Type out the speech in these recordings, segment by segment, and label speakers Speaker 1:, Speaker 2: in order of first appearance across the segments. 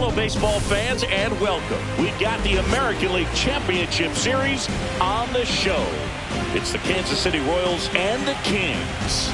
Speaker 1: Hello, baseball fans, and welcome. We've got the American League Championship Series on the show. It's the Kansas City Royals and the Kings.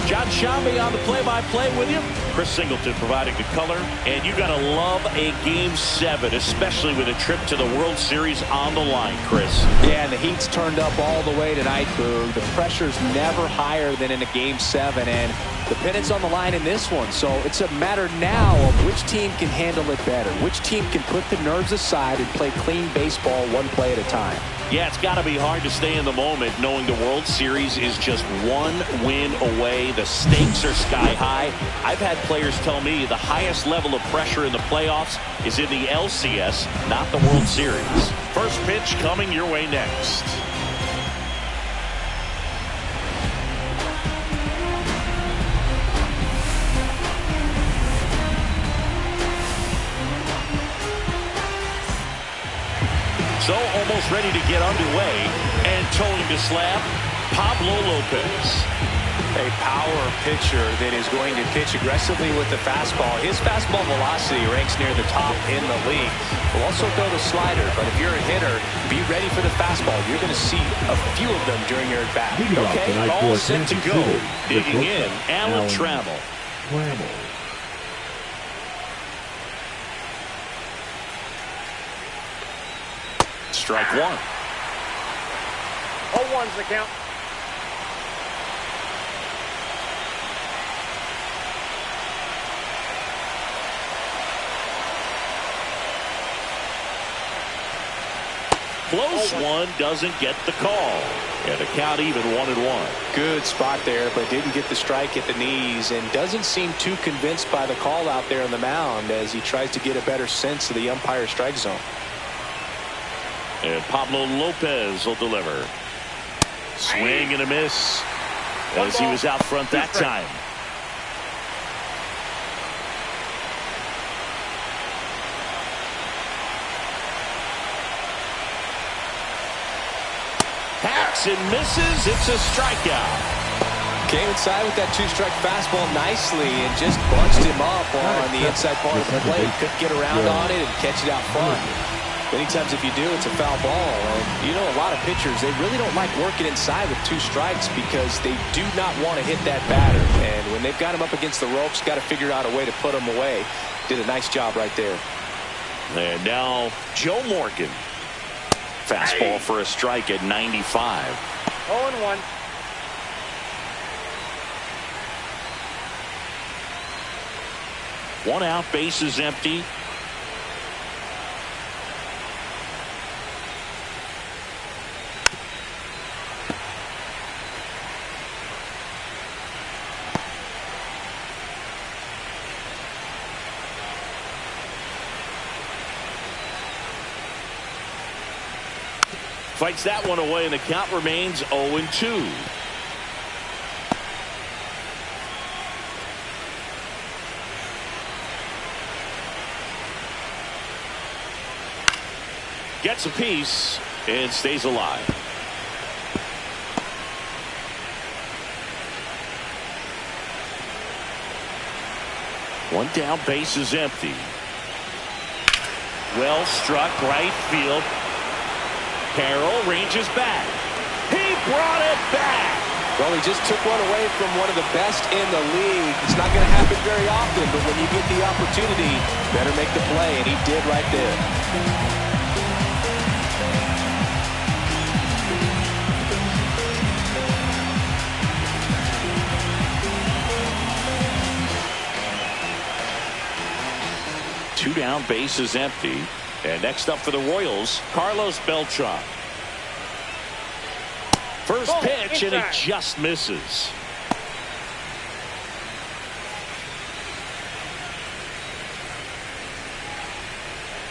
Speaker 1: John Shambi on the play-by-play with you. Chris Singleton providing the color. And you got to love a Game 7, especially with a trip to the World Series on the line, Chris.
Speaker 2: Yeah, and the heat's turned up all the way tonight, Boog. The pressure's never higher than in a Game 7, and the pennant's on the line in this one. So it's a matter now of which team can handle it better, which team can put the nerves aside and play clean baseball one play at a time.
Speaker 1: Yeah, it's got to be hard to stay in the moment knowing the World Series is just one win away. The stakes are sky high. I've had players tell me the highest level of pressure in the playoffs is in the LCS, not the World Series. First pitch coming your way next. So almost ready to get underway, and towing the slab, Pablo Lopez.
Speaker 2: A power pitcher that is going to pitch aggressively with the fastball. His fastball velocity ranks near the top in the league. Will also throw the slider, but if you're a hitter, be ready for the fastball. You're going to see a few of them during your at-bat.
Speaker 1: Okay, all set to go. Digging in, Alan Trammell. Strike one.
Speaker 3: 0-1's the count.
Speaker 1: Close one, doesn't get the call. And the count even 1-1.
Speaker 2: Good spot there, but didn't get the strike at the knees, and doesn't seem too convinced by the call out there on the mound as he tries to get a better sense of the umpire strike zone.
Speaker 1: And Pablo Lopez will deliver. Swing and a miss as he was out front that time. Hacks and misses. It's a strikeout.
Speaker 2: Came inside with that two-strike fastball nicely and just bunched him up on the inside part of the plate. Couldn't get around on it and catch it out front. Many times if you do, it's a foul ball. And you know, a lot of pitchers, they really don't like working inside with two strikes because they do not want to hit that batter. And when they've got him up against the ropes, got to figure out a way to put him away. Did a nice job right there.
Speaker 1: And now Joe Morgan. Fastball for a strike at 95.
Speaker 3: 0-1.
Speaker 1: One out, base is empty. Fights that one away, and the count remains 0-2. Gets a piece and stays alive. One down, base is empty. Well struck, right field. Carroll ranges back. He brought it back.
Speaker 2: Well, he just took one away from one of the best in the league. It's not going to happen very often, but when you get the opportunity, better make the play, and he did right there.
Speaker 1: Two down, base is empty. And next up for the Royals, Carlos Beltran. First pitch, and it just misses.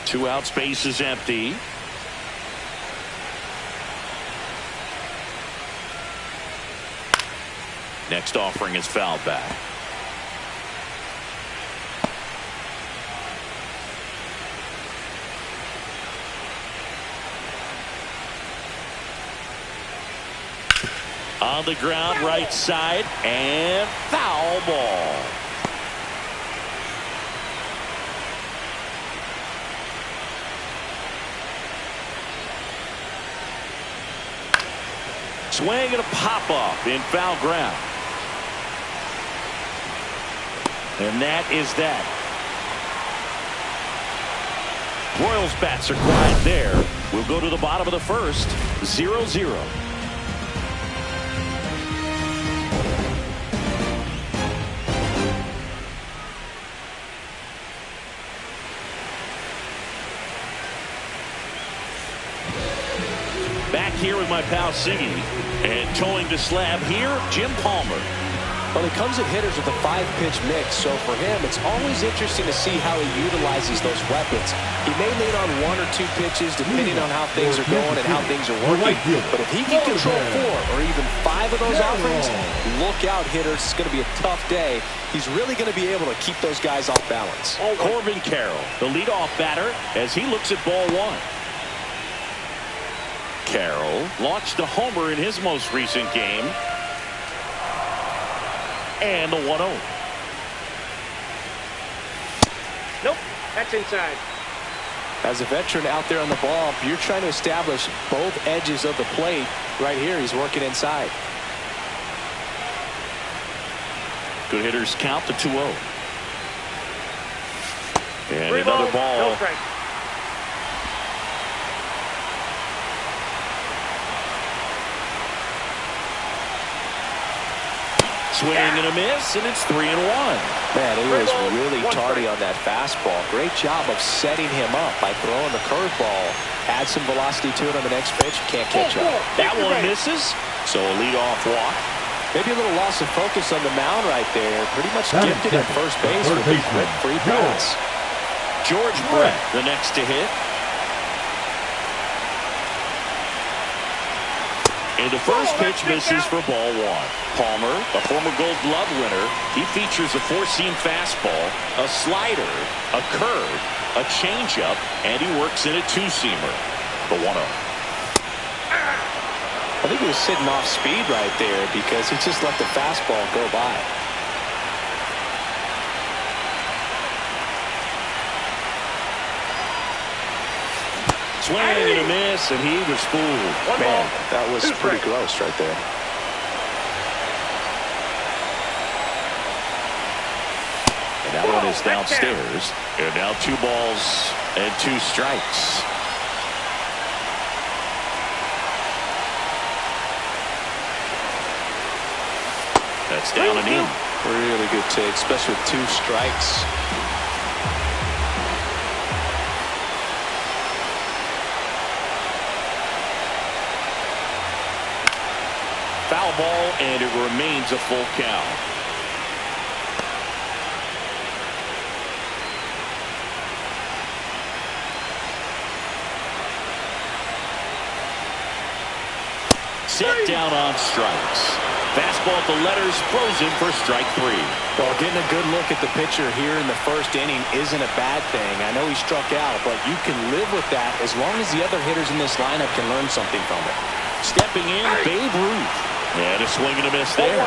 Speaker 1: Two outs, base is empty. Next offering is fouled back. On the ground, right side, and foul ball. Swing and a pop-up in foul ground. And that is that. Royals bats are quiet there. We'll go to the bottom of the first. 0-0. Back here with my pal Siggy. And towing the slab here, Jim Palmer.
Speaker 2: Well, he comes at hitters with a 5-pitch mix, so for him, it's always interesting to see how he utilizes those weapons. He may lean on 1 or 2 pitches, depending on how things are going and how things are working. But if he can control 4 or even 5 of those offerings, look out, hitters. It's going to be a tough day. He's really going to be able to keep those guys off balance.
Speaker 1: Corbin Carroll, the leadoff batter, as he looks at ball 1. Carroll launched a homer in his most recent game. And the 1-0.
Speaker 3: Nope, that's inside.
Speaker 2: As a veteran out there on the ball, you're trying to establish both edges of the plate. Right here, he's working inside.
Speaker 1: Good hitters count to 2-0. And
Speaker 3: 3
Speaker 1: another
Speaker 3: balls,
Speaker 1: ball.
Speaker 3: no strike.
Speaker 1: Swing and a miss, and it's 3-1.
Speaker 2: Man, he was really tardy on that fastball. Great job of setting him up by throwing the curveball. Add some velocity to it on the next pitch. Can't catch up.
Speaker 1: That one misses, so a leadoff walk.
Speaker 2: Maybe a little loss of focus on the mound right there. Pretty much gifted at first base with a quick free pass.
Speaker 1: George Brett, the next to hit. And the first pitch misses for ball 1. Palmer, a former Gold Glove winner, he features a 4-seam fastball, a slider, a curve, a changeup, and he works in a 2-seamer. The 1-0.
Speaker 2: I think he was sitting off speed right there because he just let the fastball go by.
Speaker 1: Swing and a miss, and he was fooled.
Speaker 2: Man, that was pretty gross right there.
Speaker 1: And that one is downstairs. And now 2 balls and 2 strikes. That's down and in.
Speaker 2: Really good take, especially with 2 strikes.
Speaker 1: Foul ball, and it remains a full count. Set down on strikes. Fastball at the letters, frozen for strike 3.
Speaker 2: Well, getting a good look at the pitcher here in the first inning isn't a bad thing. I know he struck out, but you can live with that as long as the other hitters in this lineup can learn something from it.
Speaker 1: Stepping in, Babe Ruth. And a swing and a miss there.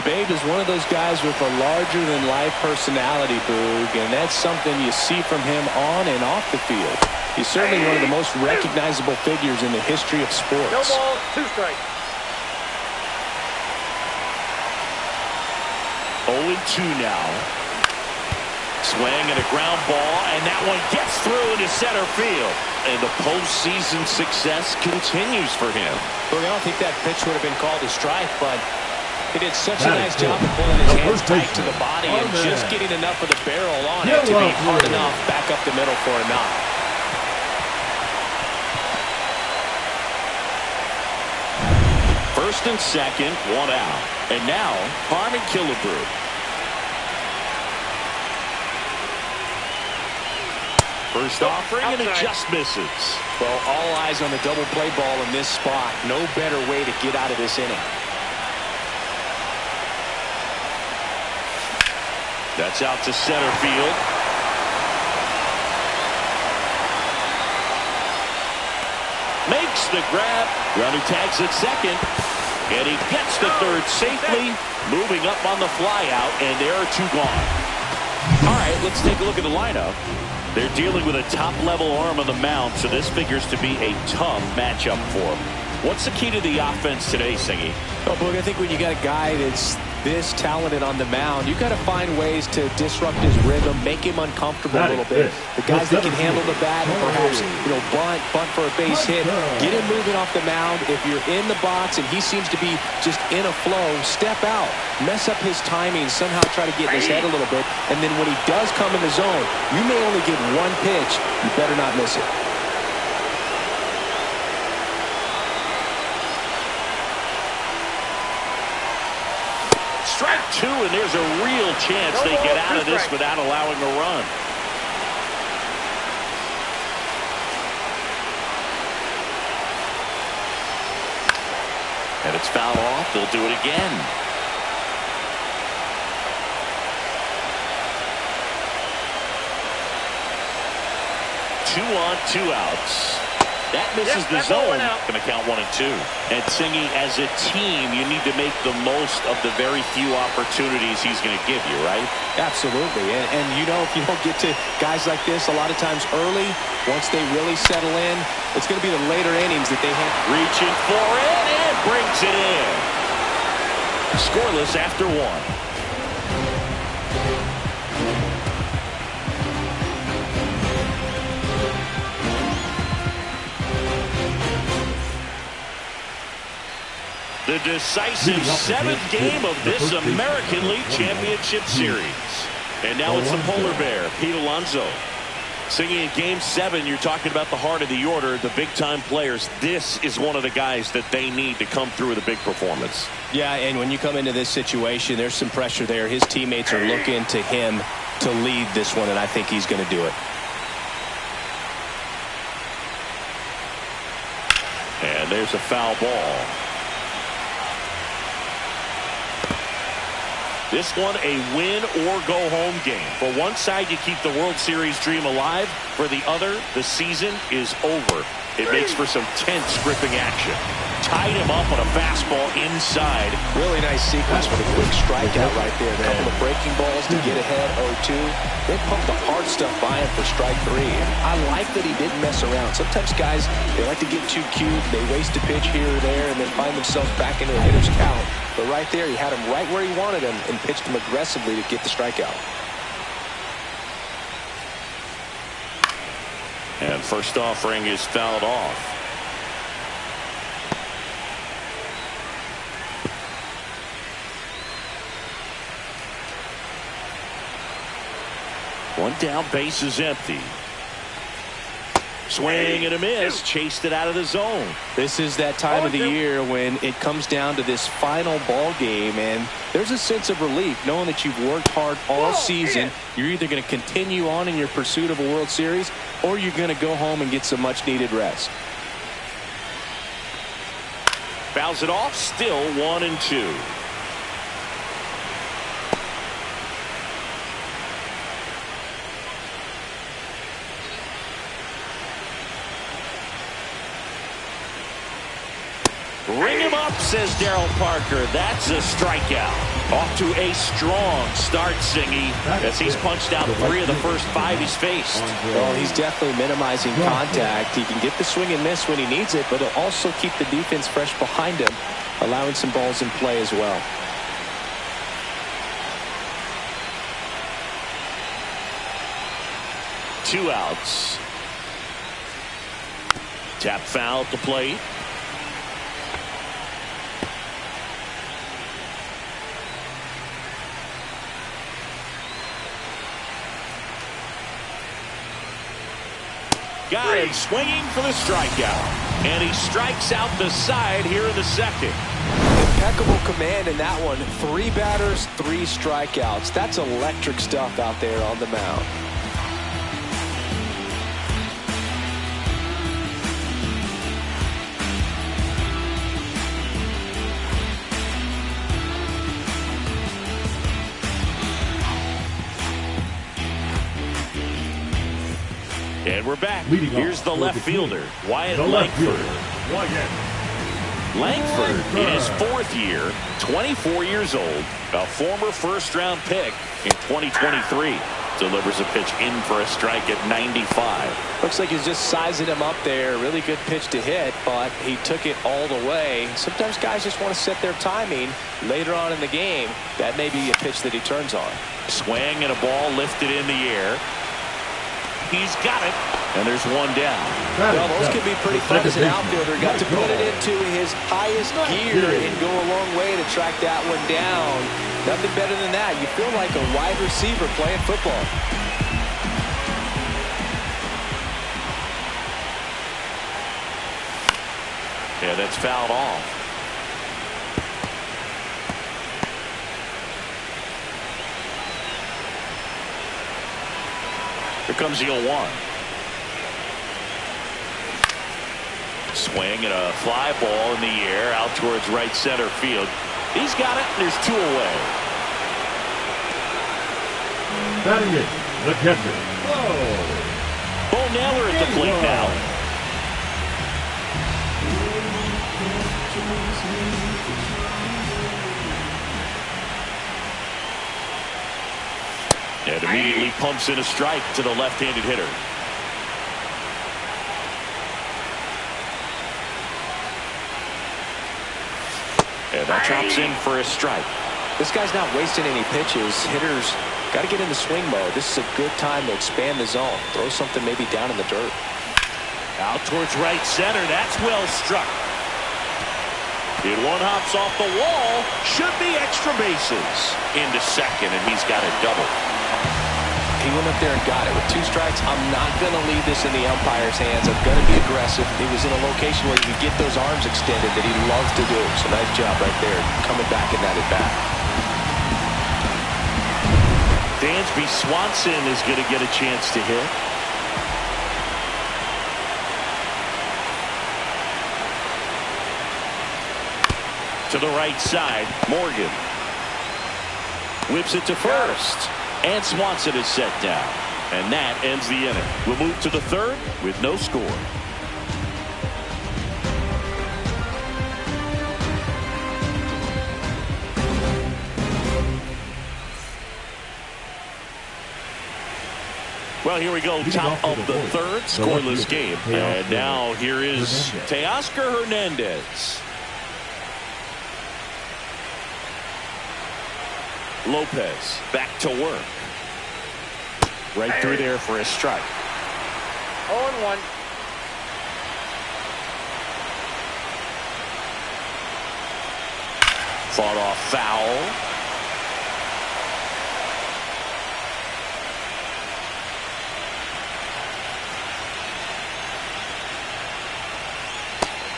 Speaker 2: Babe is one of those guys with a larger-than-life personality, Boog, and that's something you see from him on and off the field. He's certainly one of the most recognizable figures in the history of sports.
Speaker 3: No ball, 2 strikes.
Speaker 1: 0-2 now. Swing and a ground ball, and that one gets through into center field. And the postseason success continues for him.
Speaker 2: Look, I don't think that pitch would have been called a strike, but he did such a nice job of pulling his hands tight to the body and just getting enough of the barrel on it to be hard enough back up the middle for a knock.
Speaker 1: First and second, 1 out. And now, Harmon Killebrew. First offering, and it just misses.
Speaker 2: Well, all eyes on the double play ball in this spot. No better way to get out of this inning.
Speaker 1: That's out to center field. Makes the grab. Runner tags at second. And he gets to third safely. Moving up on the flyout, and there are 2 gone. All right, let's take a look at the lineup. They're dealing with a top-level arm on the mound, so this figures to be a tough matchup for them. What's the key to the offense today, Singy?
Speaker 2: Oh, Boog, I think when you got a guy that's this talented on the mound, you got to find ways to disrupt his rhythm, make him uncomfortable a little bit. The guys that can handle the bat and perhaps, bunt for a base hit, get him moving off the mound. If you're in the box and he seems to be just in a flow, step out, mess up his timing, somehow try to get in his head a little bit, and then when he does come in the zone, you may only get one pitch. You better not miss it.
Speaker 1: Strike two, and there's a real chance they get out of this without allowing a run. And it's fouled off. They'll do it again. Two on, two outs. That misses the zone. Going to count 1 and 2. And Singy, as a team, you need to make the most of the very few opportunities he's going to give you, right?
Speaker 2: Absolutely. And if you don't get to guys like this a lot of times early, once they really settle in, it's going to be the later innings that they have.
Speaker 1: Reaching for it and brings it in. Scoreless after 1. The decisive 7th game of this American League Championship Series. And now it's the polar bear, Pete Alonso. Singing in Game 7, you're talking about the heart of the order, the big-time players. This is one of the guys that they need to come through with a big performance.
Speaker 2: Yeah, and when you come into this situation, there's some pressure there. His teammates are looking to him to lead this one, and I think he's going to do it.
Speaker 1: And there's a foul ball. This one a win-or-go-home game. For one side, you keep the World Series dream alive. For the other, the season is over. It makes for some tense, gripping action. Tied him up on a fastball inside.
Speaker 2: Really nice sequence with a quick strikeout right there. A couple of breaking balls to get ahead 0-2. Then pumped the hard stuff by him for strike 3. And I like that he didn't mess around. Sometimes guys, they like to get too cute. They waste a pitch here or there and then find themselves back into a hitter's count. But right there, he had him right where he wanted him and pitched him aggressively to get the strikeout.
Speaker 1: And first offering is fouled off. One down, base is empty. Swing and a miss, chased it out of the zone.
Speaker 2: This is that time of the year when it comes down to this final ball game, and there's a sense of relief knowing that you've worked hard all season. You're either going to continue on in your pursuit of a World Series, or you're going to go home and get some much-needed rest.
Speaker 1: Fouls it off, still 1 and 2. Ring him up, says Daryl Parker. That's a strikeout. Off to a strong start, Singy, as he's punched out 3 of the first 5 he's faced.
Speaker 2: Well, he's definitely minimizing contact. He can get the swing and miss when he needs it, but he'll also keep the defense fresh behind him, allowing some balls in play as well.
Speaker 1: Two outs. Tap foul at the plate. Got him swinging for the strikeout. And he strikes out the side here in the second.
Speaker 2: Impeccable command in that one. 3 batters, 3 strikeouts. That's electric stuff out there on the mound.
Speaker 1: And we're back. Here's the left fielder, Wyatt Langford. Langford in his 4th year, 24 years old, a former first-round pick in 2023. delivers a pitch in for a strike at 95.
Speaker 2: Looks like he's just sizing him up there. Really good pitch to hit, but he took it all the way. Sometimes guys just want to set their timing later on in the game. That may be a pitch that he turns on.
Speaker 1: Swing and a ball lifted in the air. He's got it, and there's one down.
Speaker 2: Well, those can be pretty fun as an outfielder. Got to put it into his highest gear and go a long way to track that one down. Nothing better than that. You feel like a wide receiver playing football.
Speaker 1: Yeah, that's fouled off. Here comes the 0-1. Swing and a fly ball in the air out towards right center field. He's got it, and there's 2 away.
Speaker 4: Batting it, the catcher.
Speaker 1: Bo Naylor at the plate now. And immediately pumps in a strike to the left-handed hitter. And that chops in for a strike.
Speaker 2: This guy's not wasting any pitches. Hitters got to get into swing mode. This is a good time to expand the zone. Throw something maybe down in the dirt.
Speaker 1: Out towards right center. That's well struck. Hit one, hops off the wall. Should be extra bases. Into second, and he's got a double.
Speaker 2: He went up there and got it. With 2 strikes, I'm not going to leave this in the umpire's hands. I'm going to be aggressive. He was in a location where he could get those arms extended that he loves to do. So nice job right there, coming back in that at-bat.
Speaker 1: Dansby Swanson is going to get a chance to hit. To the right side, Morgan whips it to first. And Swanson is set down. And that ends the inning. We'll move to the 3rd with no score. Well, here we go. Top of the 3rd, scoreless game. And now here is Teoscar Hernandez. Lopez back to work. Right through there for a strike.
Speaker 3: 0-1.
Speaker 1: Fought off foul.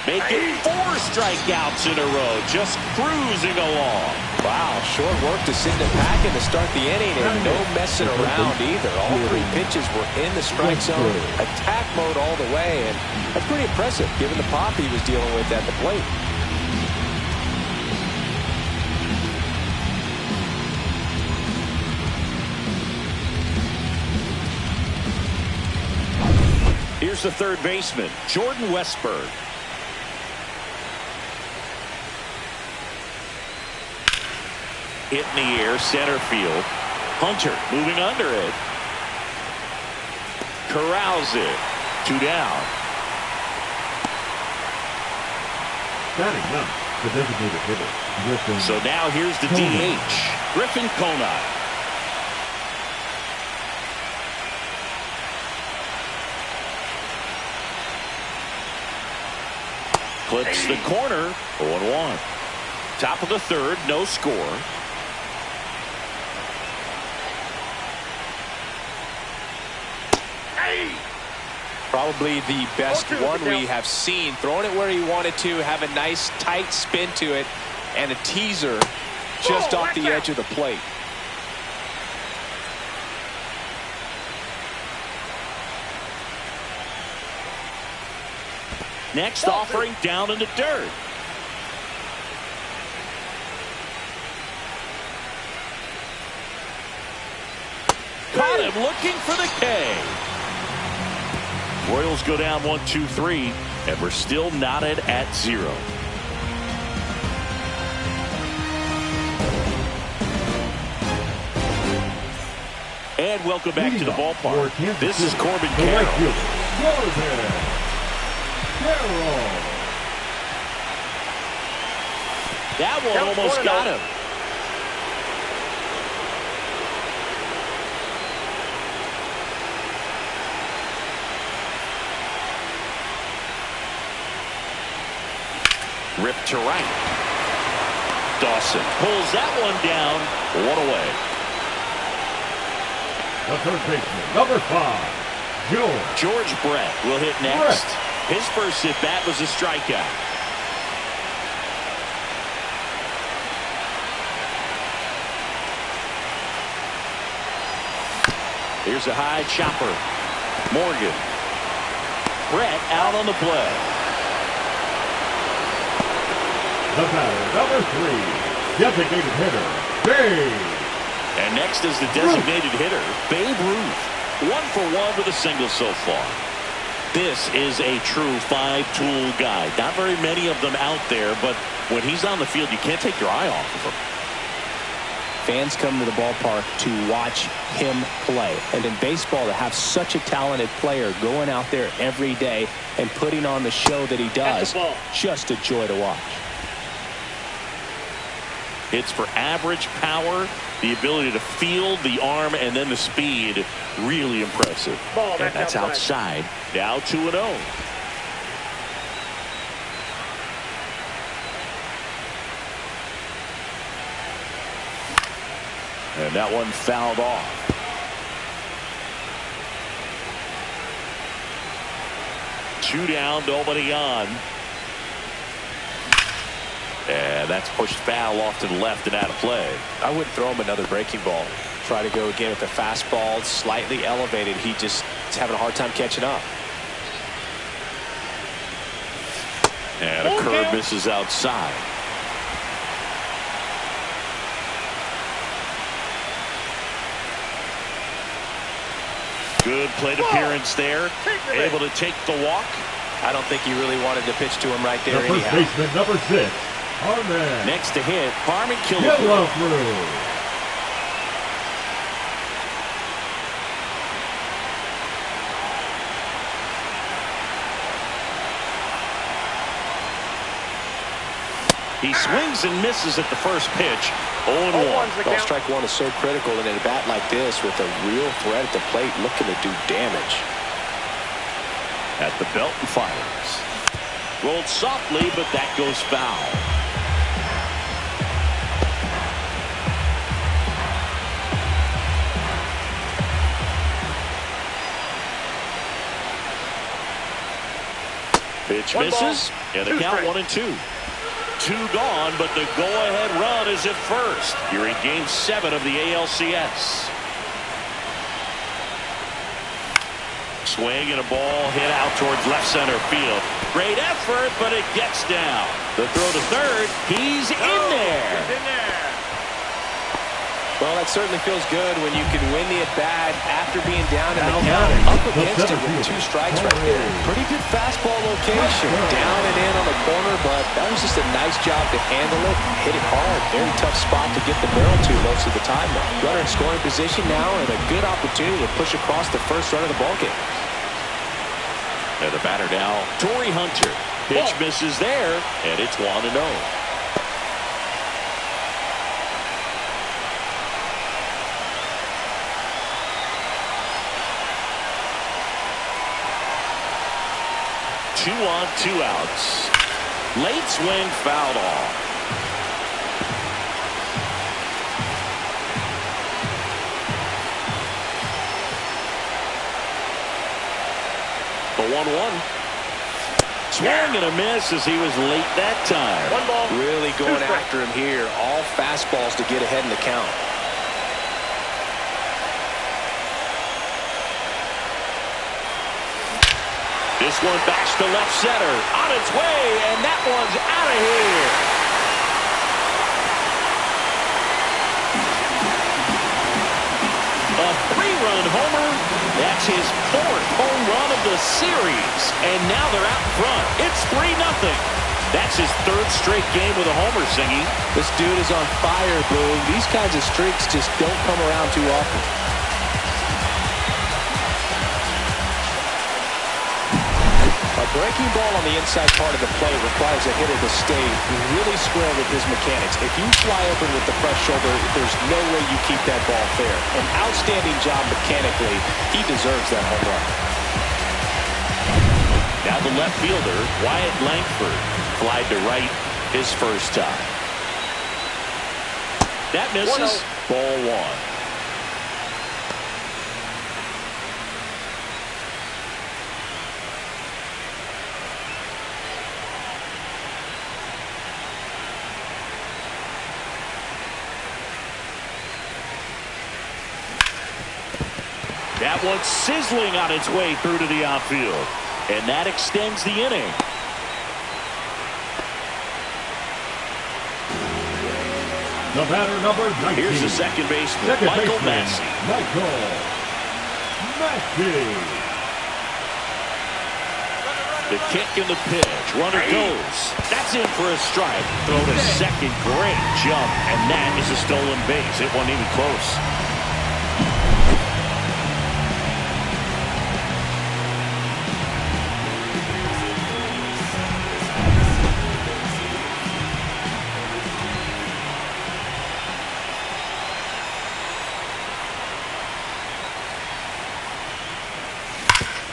Speaker 1: Making 4 strikeouts in a row, just cruising along.
Speaker 2: Wow, short work to send him packing to start the inning, and no messing around either. All 3 pitches were in the strike zone, attack mode all the way, and that's pretty impressive given the pop he was dealing with at the plate.
Speaker 1: Here's the 3rd baseman, Jordan Westburg. Hit in the air, center field. Hunter moving under it. Corrals it. 2 down.
Speaker 4: Batting up, the designated hitter, Griffin.
Speaker 1: So now here's the DH, Griffin Conine. Clips the corner, 0-1. Top of the 3rd, no score.
Speaker 2: Probably the best one we have seen. Throwing it where he wanted to, have a nice tight spin to it, and a teaser just off the edge of the plate.
Speaker 1: Next offering down in the dirt. Caught him looking for the K. Royals go down 1-2-3, and we're still knotted at 0. And welcome back to the ballpark. This is Corbin
Speaker 4: the
Speaker 1: Carroll.
Speaker 4: right fielder, Corbin Carroll.
Speaker 1: That one almost got him. Ripped to right. Dawson pulls that one down. One away.
Speaker 4: The third baseman, number 5,
Speaker 1: George Brett will hit next. His first at bat was a strikeout. Here's a high chopper. Morgan. Brett out on the play.
Speaker 4: The batter, number 3, designated hitter, Babe.
Speaker 1: And next is the designated hitter, Babe Ruth. 1-for-1 with a single so far. This is a true 5-tool guy. Not very many of them out there, but when he's on the field, you can't take your eye off of him.
Speaker 2: Fans come to the ballpark to watch him play. And in baseball, to have such a talented player going out there every day and putting on the show that he does, just a joy to watch.
Speaker 1: Hits for average power, the ability to field, the arm, and then the speed. Really impressive. And that's outside. Now 2-0. And that one fouled off. Two down, nobody on. And that's pushed foul off to the left and out of play.
Speaker 2: I wouldn't throw him another breaking ball. Try to go again with the fastball, slightly elevated. He just is having a hard time catching up.
Speaker 1: And a curve misses outside. Good plate appearance there. Able to take the walk.
Speaker 2: I don't think he really wanted to pitch to him right there
Speaker 4: The first
Speaker 2: anyhow.
Speaker 4: baseman, number 6, Harman.
Speaker 1: Next to hit, Harman killed
Speaker 4: Yellow
Speaker 1: it.
Speaker 4: through.
Speaker 1: He swings and misses at the first pitch. 0-1.
Speaker 2: Well, strike one is so critical in a bat like this with a real threat at the plate looking to do damage.
Speaker 1: At the belt and fires. Rolled softly, but that goes foul. Pitch misses, and the count 1-2. 2 gone, but the go-ahead run is at first. You're in Game 7 of the ALCS. Swing and a ball hit out towards left center field. Great effort, but it gets down. The throw to third. He's in there.
Speaker 2: Well, that certainly feels good when you can win the at-bat after being down in the count up against it with 2 strikes right there. Pretty good fastball location. Down and in on the corner, but that was just a nice job to handle it. Hit it hard. Very tough spot to get the barrel to most of the time, though. Runner in scoring position now and a good opportunity to push across the first run of the ballgame.
Speaker 1: And the batter now, Torrey Hunter. Pitch misses there, and it's 1-0. Two on, 2 outs. Late swing fouled off. The 1-1. Swing and a miss as he was late that time.
Speaker 3: 1 ball.
Speaker 2: Really going after him here. All fastballs to get ahead in the count.
Speaker 1: This one backs to left center. On its way, and that one's out of here. A 3-run homer. That's his 4th home run of the series. And now they're out in front. It's 3-0. That's his 3rd straight game with a homer, Singy.
Speaker 2: This dude is on fire, Boone. These kinds of streaks just don't come around too often. A breaking ball on the inside part of the plate requires a hitter to stay really square with his mechanics. If you fly open with the press shoulder, there's no way you keep that ball fair. An outstanding job mechanically. He deserves that home run.
Speaker 1: Now the left fielder, Wyatt Langford, flied to right his first time. That misses. Ball one. That one's sizzling on its way through to the outfield. And that extends the inning.
Speaker 4: The batter, number 19.
Speaker 1: Here's the second baseman, Michael Massey.
Speaker 4: Michael Massey.
Speaker 1: The kick and the pitch. Runner goes. That's in for a strike. Throw to second. Great jump. And that is a stolen base. It wasn't even close.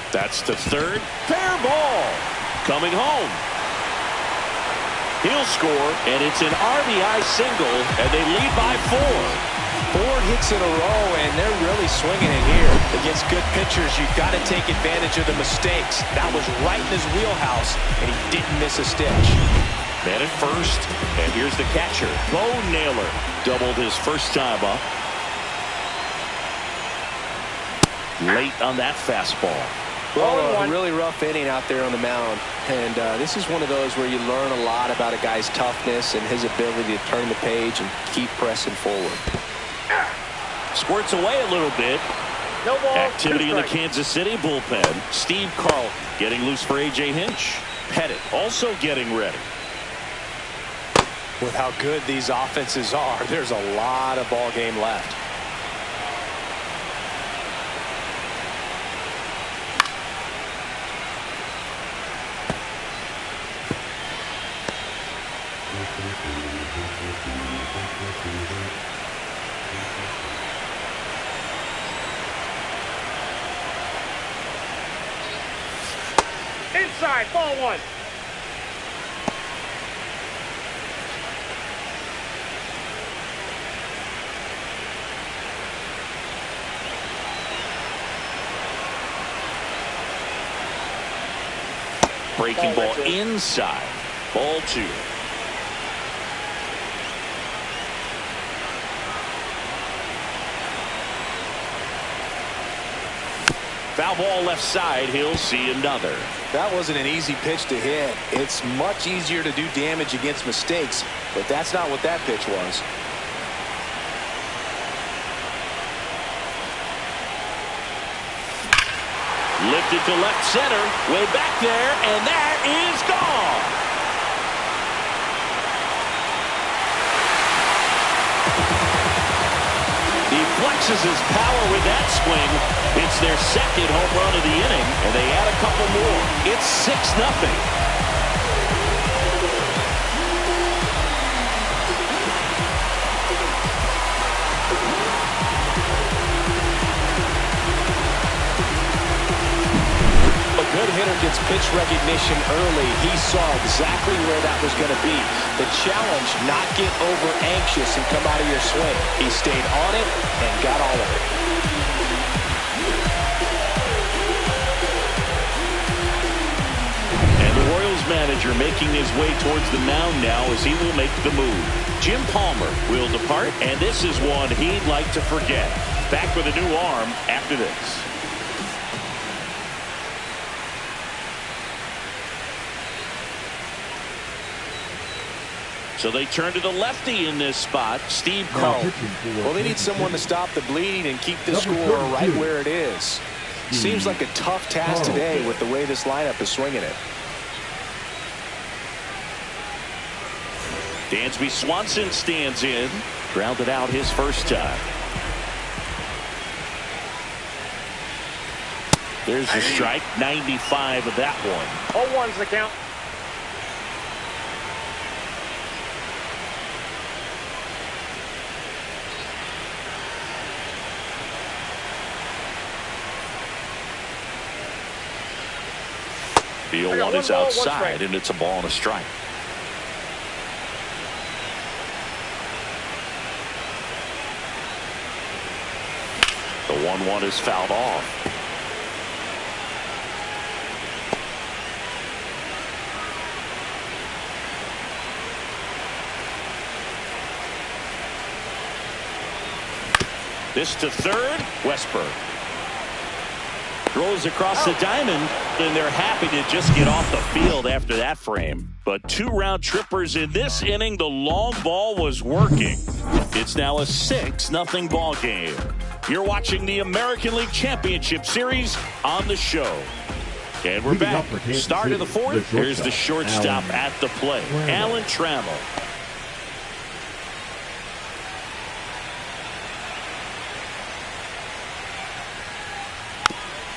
Speaker 1: That's to third. Fair ball. Coming home. He'll score, and it's an RBI single, and they lead by 4.
Speaker 2: 4 hits in a row, and they're really swinging it here. Against good pitchers, you've got to take advantage of the mistakes. That was right in his wheelhouse, and he didn't miss a stitch.
Speaker 1: Man at first, and here's the catcher. Bo Naylor doubled his first time up. Late on that fastball.
Speaker 2: Well, a really rough inning out there on the mound. And this is one of those where you learn a lot about a guy's toughness and his ability to turn the page and keep pressing forward.
Speaker 1: Squirts away a little bit.
Speaker 3: No ball.
Speaker 1: Activity in the Kansas City bullpen. Steve Carlton getting loose for A.J. Hinch. Pettit also getting ready.
Speaker 2: With how good these offenses are, there's a lot of ball game left.
Speaker 3: Inside, ball one.
Speaker 1: Breaking ball inside. Ball 2. Foul ball left side. He'll see another.
Speaker 2: That wasn't an easy pitch to hit. It's much easier to do damage against mistakes, but that's not what that pitch was.
Speaker 1: Lifted to left center. Way back there, and that is gone. He flexes his power with that swing. It's their second home run of the inning, and they add a couple more. It's 6-0.
Speaker 2: Good hitter gets pitch recognition early. He saw exactly where that was going to be. The challenge, not get over anxious and come out of your swing. He stayed on it and got all of it.
Speaker 1: And the Royals manager making his way towards the mound now as he will make the move. Jim Palmer will depart, and this is one he'd like to forget. Back with a new arm after this. So they turn to the lefty in this spot, Steve Carlton.
Speaker 2: Well, they need someone to stop the bleeding and keep the score right where it is. Seems like a tough task today with the way this lineup is swinging it.
Speaker 1: Dansby Swanson stands in. Grounded out his first time. There's the strike, 95 of that one.
Speaker 3: 0-1's the count.
Speaker 1: The 0-1 is outside, and it's a ball and a strike. The 1-1 is fouled off. This to third, Westburg. Throws across the diamond, and they're happy to just get off the field after that frame. But 2 round trippers in this inning. The long ball was working. It's now a 6-0 ball game. You're watching the American League Championship Series on the show. And we're back. Start of the 4th. Here's the shortstop at the plate, Alan Trammell.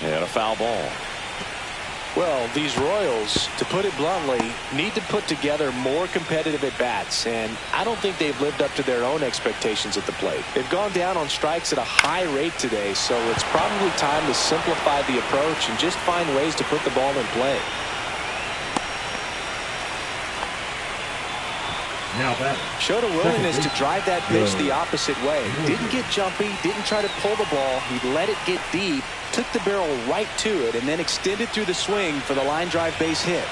Speaker 1: And a foul ball.
Speaker 2: Well, these Royals, to put it bluntly, need to put together more competitive at-bats, and I don't think they've lived up to their own expectations at the plate. They've gone down on strikes at a high rate today, so it's probably time to simplify the approach and just find ways to put the ball in play.
Speaker 4: Now that
Speaker 2: showed a willingness to drive that pitch the opposite way. Didn't get jumpy, didn't try to pull the ball. He let it get deep, took the barrel right to it, and then extended through the swing for the line drive base hit.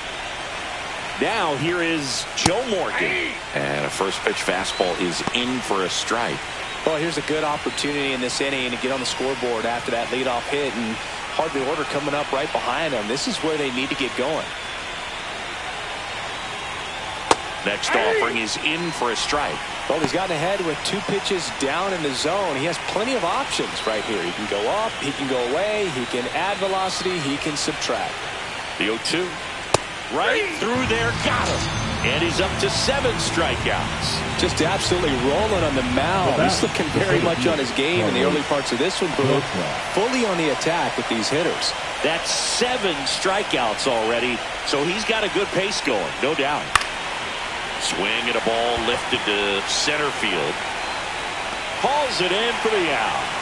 Speaker 1: Now here is Joe Morgan. And a first pitch fastball is in for a strike.
Speaker 2: Well, here's a good opportunity in this inning to get on the scoreboard after that leadoff hit, and hardly order coming up right behind them. This is where they need to get going.
Speaker 1: Next offering is in for a strike.
Speaker 2: Well, he's gotten ahead with 2 pitches down in the zone. He has plenty of options right here. He can go up, he can go away, he can add velocity, he can subtract.
Speaker 1: The 0-2. Right through there, got him. And he's up to 7 strikeouts.
Speaker 2: Just absolutely rolling on the mound. He's looking very much on his game in the early parts of this one, Boo. Fully on the attack with these hitters.
Speaker 1: That's 7 strikeouts already, so he's got a good pace going, no doubt. Swing and a ball lifted to center field. Hauls it in for the out.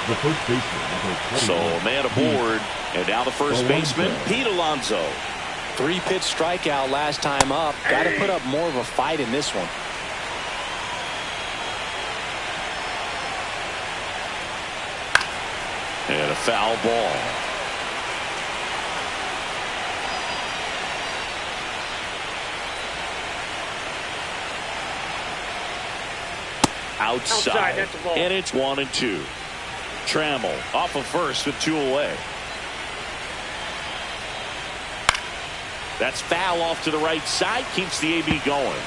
Speaker 4: the first baseman.
Speaker 1: So a man aboard, and now the first baseman, Pete Alonso.
Speaker 2: 3-pitch strikeout last time up. Got to put up more of a fight in this one.
Speaker 1: And a foul ball. Outside. And it's 1-2. Trammell off of first with 2 away. That's foul off to the right side. Keeps the AB going.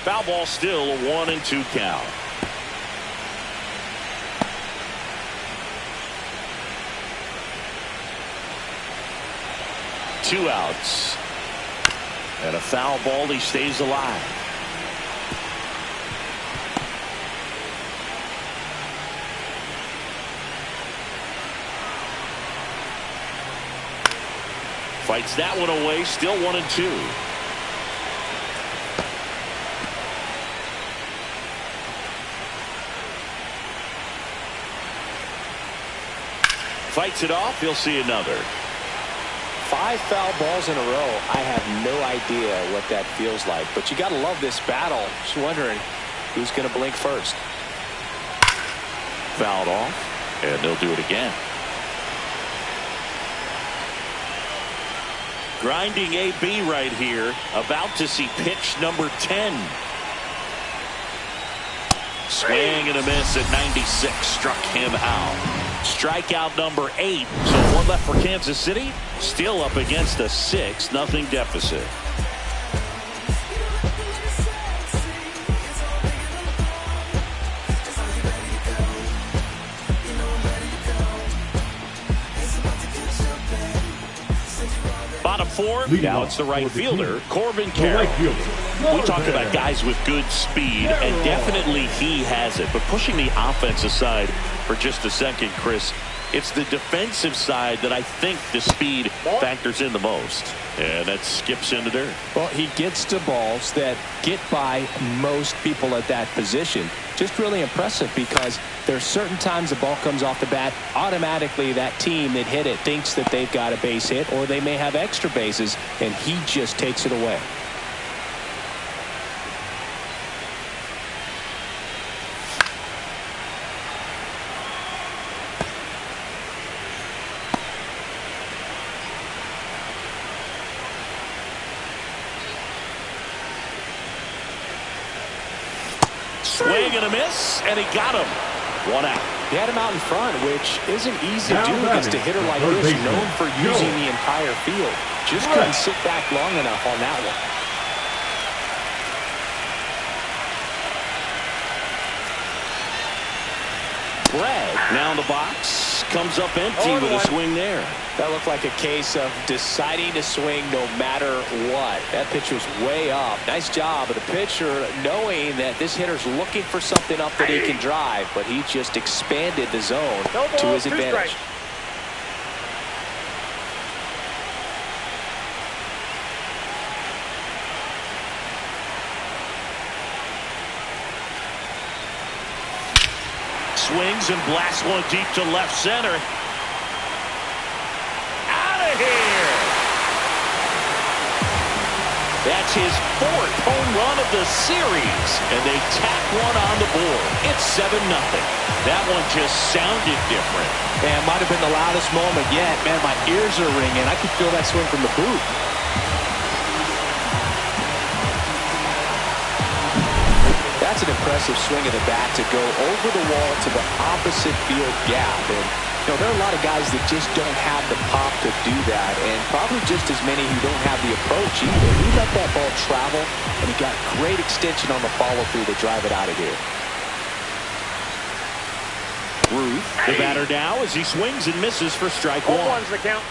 Speaker 1: Foul ball, still a 1-2 count. Two outs. And a foul ball. He stays alive. Fights that one away. Still 1-2. Fights it off. He'll see another.
Speaker 2: 5 foul balls in a row. I have no idea what that feels like, but you got to love this battle. Just wondering who's going to blink first.
Speaker 1: Fouled off, and they'll do it again. Grinding AB right here, about to see pitch number 10. Swing and a miss at 96, struck him out. Strikeout number 8, so 1 left for Kansas City, still up against a 6-0 deficit. Bottom for him.
Speaker 4: Leading
Speaker 1: Now
Speaker 4: off
Speaker 1: it's the right
Speaker 4: for the
Speaker 1: fielder,
Speaker 4: team,
Speaker 1: Corbin
Speaker 4: the
Speaker 1: Carroll.
Speaker 4: right fielder,
Speaker 1: We talked about guys with good speed, and definitely he has it. But pushing the offense aside for just a second, Chris, it's the defensive side that I think the speed factors in the most. And that skips into dirt.
Speaker 2: Well, he gets to balls that get by most people at that position. Just really impressive because there's certain times the ball comes off the bat, automatically that team that hit it thinks that they've got a base hit or they may have extra bases, and he just takes it away.
Speaker 1: Swing and a miss, and he got him. 1 out.
Speaker 2: He had him out in front, which isn't easy to
Speaker 4: Now
Speaker 2: do against a
Speaker 4: batting,
Speaker 2: hitter like
Speaker 4: third
Speaker 2: this,
Speaker 4: baseman,
Speaker 2: known for
Speaker 4: Joe.
Speaker 2: using the entire field. Just couldn't sit back long enough on that one.
Speaker 1: Bragg now in the box, comes up empty with a swing there.
Speaker 2: That looked like a case of deciding to swing no matter what. That pitch was way up. Nice job of the pitcher knowing that this hitter's looking for something up that he can drive, but he just expanded the zone to his advantage.
Speaker 1: Swings and blasts one deep to left center. Out of here! That's his 4th home run of the series, and they tack one on the board. It's 7-0. That one just sounded different.
Speaker 2: Man, might have been the loudest moment yet. Man, my ears are ringing. I could feel that swing from the booth. That's an impressive swing of the bat to go over the wall to the opposite field gap. And, you know, there are a lot of guys that just don't have the pop to do that, and probably just as many who don't have the approach either. He let that ball travel, and he got great extension on the follow-through to drive it out of here.
Speaker 1: Ruth, the batter now, as he swings and misses for strike 1.
Speaker 3: 0-1's the count.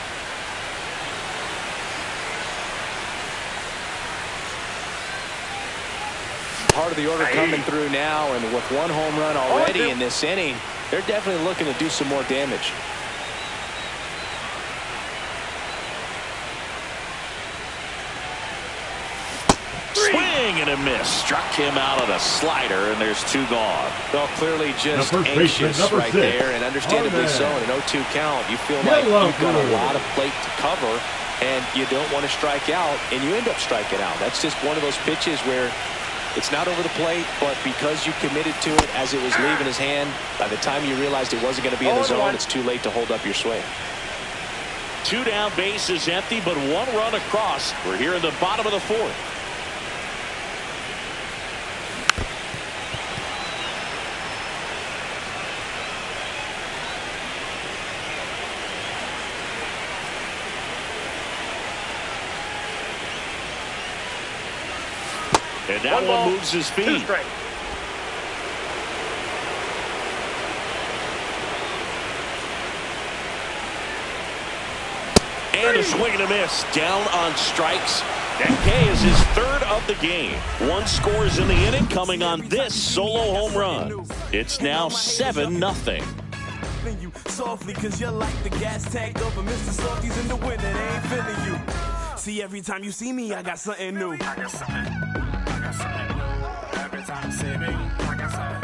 Speaker 2: Part of the order coming through now, and with 1 home run already in this inning, they're definitely looking to do some more damage.
Speaker 1: Swing and a miss. Struck him out on a slider, and there's 2 gone.
Speaker 2: Well, clearly just
Speaker 4: Now first baseman,
Speaker 2: anxious
Speaker 4: number
Speaker 2: right
Speaker 4: 6.
Speaker 2: there, and understandably so. In an 0-2 count, you feel like
Speaker 4: Yellow
Speaker 2: you've got a
Speaker 4: card.
Speaker 2: lot of plate to cover, and you don't want to strike out, and you end up striking out. That's just one of those pitches where it's not over the plate, but because you committed to it as it was leaving his hand, by the time you realized it wasn't going to be in the zone, it's too late to hold up your swing.
Speaker 1: 2 down, base is empty, but 1 run across. We're here in the bottom of the 4th. And that
Speaker 3: 1 ball,
Speaker 1: one moves his
Speaker 3: 2
Speaker 1: feet.
Speaker 3: strike.
Speaker 1: And a swing and a miss. Down on strikes. That K is his 3rd of the game. 1 scores in the inning, coming on this solo home run. It's now 7-0.
Speaker 5: You softly, cause you're like the gas tank of a Mr. Softies in the winter. They ain't feeling you. See, every time you see me, I got something new. I got something new. Every time you see me, I got something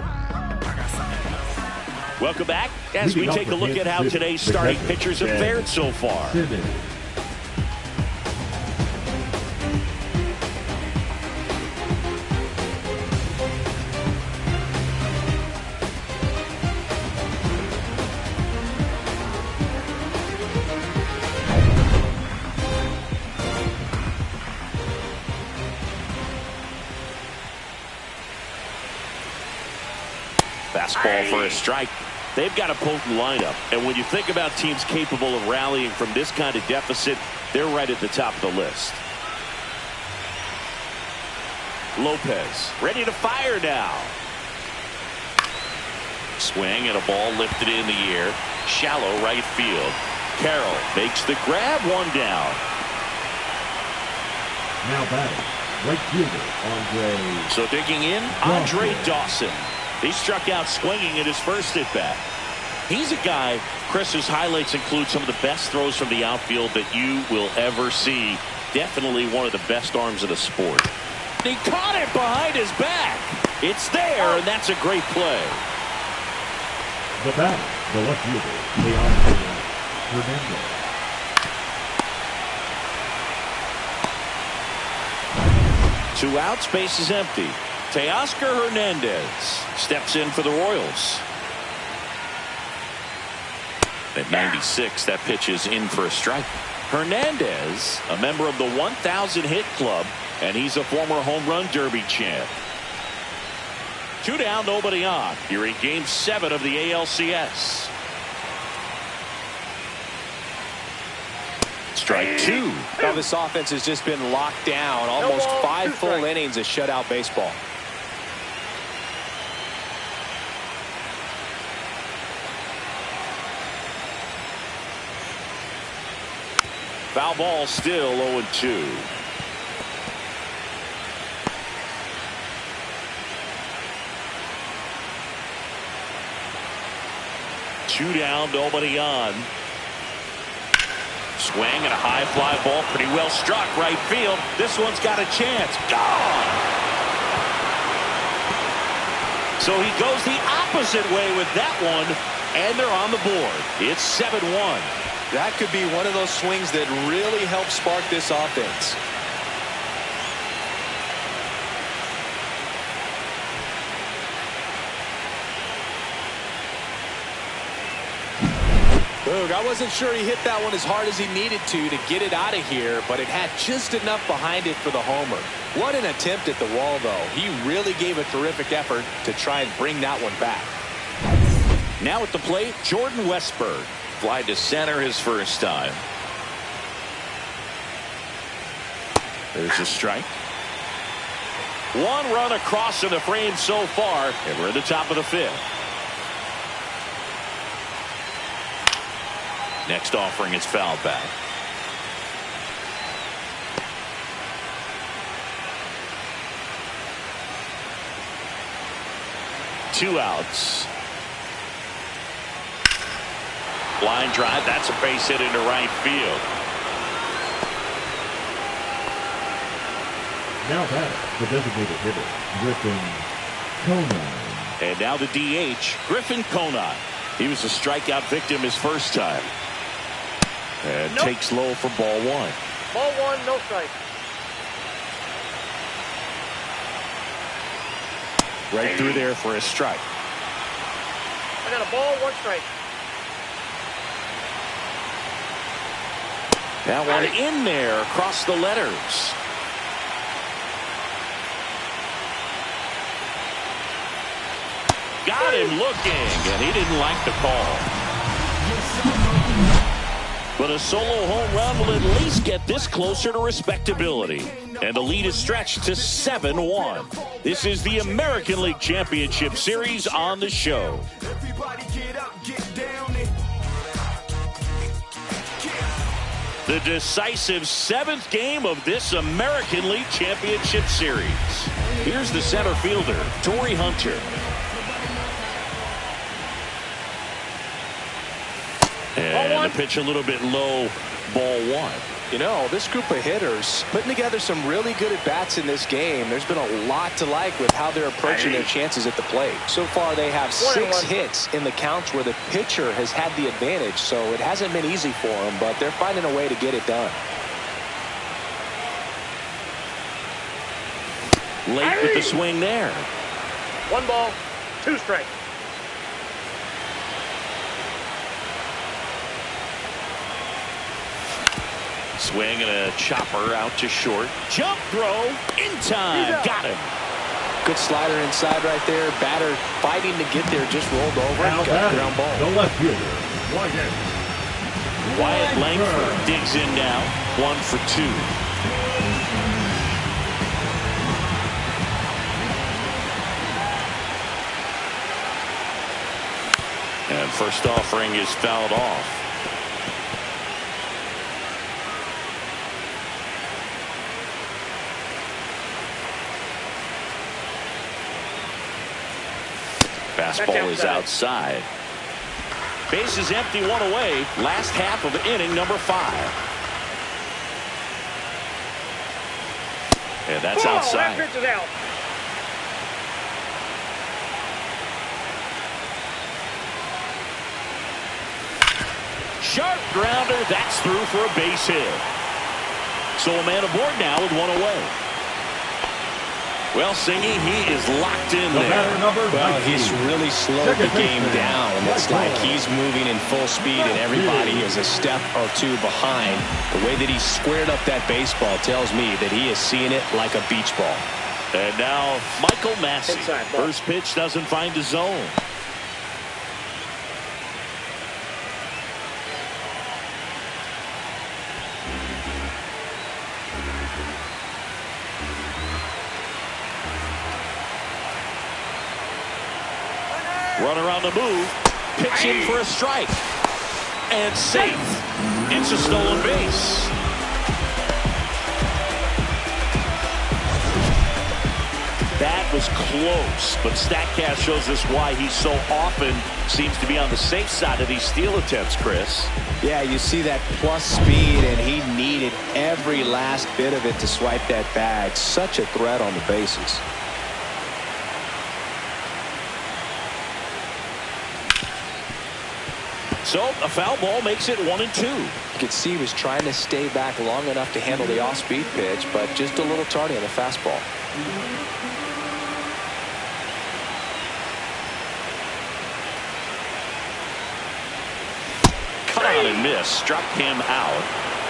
Speaker 5: new.
Speaker 1: Welcome back as we take a look at how today's starting pitchers have fared so far.
Speaker 4: Simmons.
Speaker 1: Fastball for a strike. They've got a potent lineup, and when you think about teams capable of rallying from this kind of deficit, they're right at the top of the list. Lopez ready to fire now. Swing and a ball lifted in the air. Shallow right field. Carroll makes the grab, 1 down.
Speaker 4: Now batting, right fielder, Andre.
Speaker 1: So digging in, Andre Dawson. He struck out swinging in his first at-bat. He's a guy, Chris's highlights include some of the best throws from the outfield that you will ever see. Definitely one of the best arms of the sport. He caught it behind his back. It's there, and that's a great play.
Speaker 4: The batter, the left fielder, Leandro Hernandez.
Speaker 1: Two outs, base is empty. Teoscar Hernandez steps in for the Royals. At 96, that pitch is in for a strike. Hernandez, a member of the 1,000 hit club, and he's a former home run derby champ. 2 down, nobody on. Here in Game 7 of the ALCS. Strike 2.
Speaker 2: Now this offense has just been locked down. Almost 5 full innings of shutout baseball.
Speaker 1: Foul ball, still 0-2. Two down, nobody on. Swing and a high fly ball, pretty well struck right field. This one's got a chance. Gone! So he goes the opposite way with that one, and they're on the board. It's 7-1.
Speaker 2: That could be one of those swings that really help spark this offense. Boog, I wasn't sure he hit that one as hard as he needed to get it out of here, but it had just enough behind it for the homer. What an attempt at the wall, though. He really gave a terrific effort to try and bring that one back.
Speaker 1: Now at the plate, Jordan Westburg. Fly to center his first time. There's a strike. One run across in the frame so far, and we're at the top of the 5th. Next offering is fouled back. Two outs. Line drive, that's a base hit into right field.
Speaker 4: Now batting, the designated hitter, Griffin Conine.
Speaker 1: And now the DH, Griffin Conine. He was a strikeout victim his first time. And takes low for ball 1.
Speaker 3: Ball 1, no strike.
Speaker 1: Right through there for a strike.
Speaker 3: I got a ball, 1 strike.
Speaker 1: That one in there across the letters. Got him looking, and he didn't like the call. But a solo home run will at least get this closer to respectability. And the lead is stretched to 7-1. This is the American League Championship Series on the show. The decisive 7th game of this American League Championship Series. Here's the center fielder, Torii Hunter. And the pitch a little bit low, ball 1.
Speaker 2: You know, this group of hitters putting together some really good at-bats in this game. There's been a lot to like with how they're approaching their chances at the plate. So far, they have 6 hits in the counts where the pitcher has had the advantage. So it hasn't been easy for them, but they're finding a way to get it done.
Speaker 1: Late with the swing there.
Speaker 3: 1 ball, 2 strikes.
Speaker 1: Swing and a chopper out to short. Jump throw in time. Got him.
Speaker 2: Good slider inside right there. Batter fighting to get there. Just rolled over.
Speaker 4: Now
Speaker 2: Got a ground ball.
Speaker 4: the left fielder,
Speaker 1: Wyatt Langford digs in now. 1 for 2. And first offering is fouled off. Fastball is outside. Base is empty, one away. Last half of inning number 5. And that's outside.
Speaker 3: That pitch is out.
Speaker 1: Sharp grounder. That's through for a base hit. So a man aboard now with one away. Well, Singy, he is locked in there.
Speaker 2: Well, he's really slowed the game down. It's like he's moving in full speed and everybody is a step or two behind. The way that he squared up that baseball tells me that he is seeing it like a beach ball.
Speaker 1: And now Michael Massey. First pitch doesn't find a zone. Runner on the move, pitching for a strike, and safe. It's a stolen base. That was close, but StatCast shows us why he so often seems to be on the safe side of these steal attempts, Chris.
Speaker 2: Yeah, you see that plus speed, and he needed every last bit of it to swipe that bag. Such a threat on the bases.
Speaker 1: So a foul ball makes it 1-2.
Speaker 2: You could see he was trying to stay back long enough to handle the off-speed pitch, but just a little tardy on the fastball.
Speaker 1: Cut on and miss. Struck him out.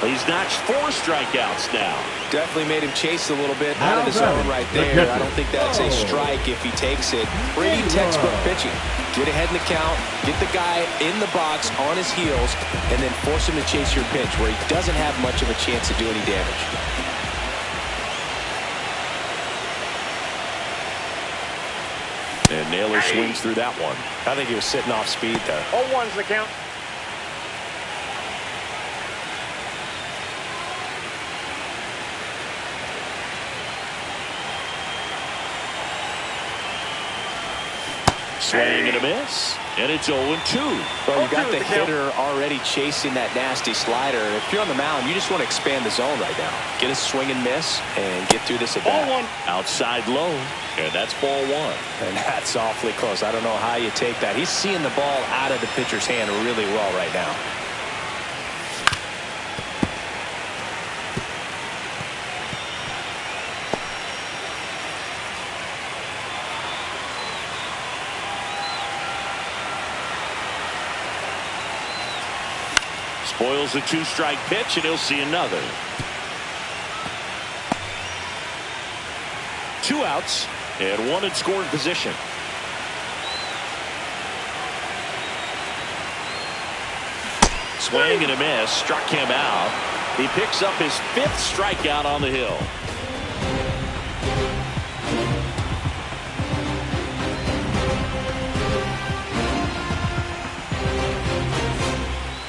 Speaker 1: He's notched 4 strikeouts now.
Speaker 2: Definitely made him chase a little bit out of the zone right there. I don't think that's a strike if he takes it. Pretty textbook pitching. Get ahead in the count, get the guy in the box on his heels, and then force him to chase your pitch where he doesn't have much of a chance to do any damage.
Speaker 1: And Naylor swings through that one.
Speaker 2: I think he was sitting off speed there.
Speaker 3: 0-1's the count.
Speaker 1: Swing and a miss, and it's 0-2.
Speaker 2: Well, you got the hitter already chasing that nasty slider. If you're on the mound, you just want to expand the zone right now. Get a swing and miss and get through this at bat.
Speaker 3: Ball 1.
Speaker 1: Outside low, and that's ball 1.
Speaker 2: And that's awfully close. I don't know how you take that. He's seeing the ball out of the pitcher's hand really well right now.
Speaker 1: Spoils a 2-strike pitch, and he'll see another. 2 outs, and 1 in scoring position. Swing and a miss, struck him out. He picks up his 5th strikeout on the hill.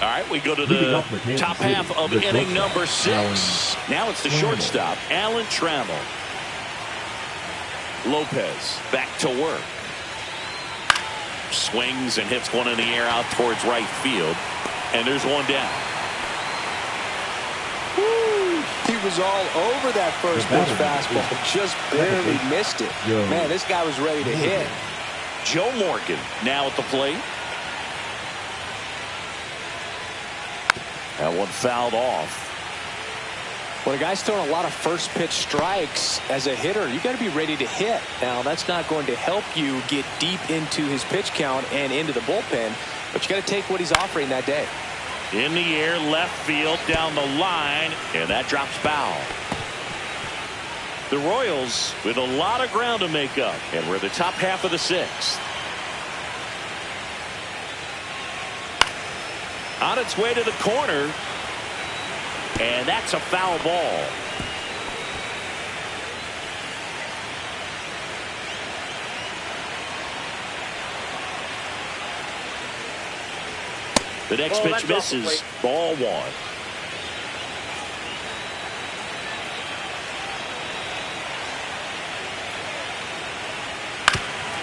Speaker 1: All right, we go to the top half of inning number 6. Now it's the shortstop, Alan Trammell. Lopez back to work. Swings and hits one in the air out towards right field. And there's one down.
Speaker 2: Woo! He was all over that first pitch fastball. Just barely missed it. Man, this guy was ready to hit.
Speaker 1: Joe Morgan now at the plate. That one fouled off.
Speaker 2: When a guy's throwing a lot of first pitch strikes as a hitter, you got to be ready to hit. Now, that's not going to help you get deep into his pitch count and into the bullpen, but you got to take what he's offering that day.
Speaker 1: In the air, left field, down the line, and that drops foul. The Royals with a lot of ground to make up, and we're the top half of the 6th. On its way to the corner, and that's a foul ball. The next pitch misses. Ball 1.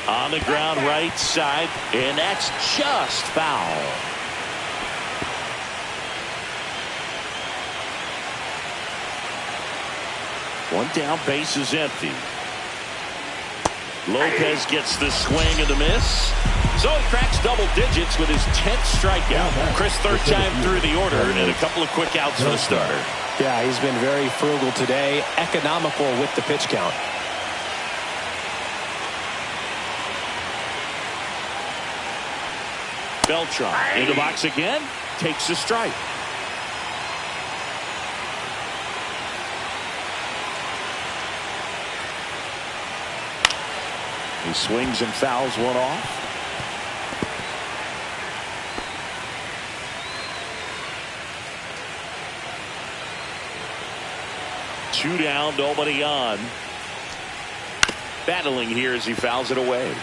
Speaker 1: On the ground right side, and that's just foul. One down, base is empty. Lopez gets the swing and the miss. So he cracks double digits with his 10th strikeout. Chris, third time through the order, and a couple of quick outs for the starter.
Speaker 2: Yeah, he's been very frugal today, economical with the pitch count.
Speaker 1: Beltran in the box again, takes a strike. He swings and fouls one off. Two down, nobody on. Battling here as he fouls it away.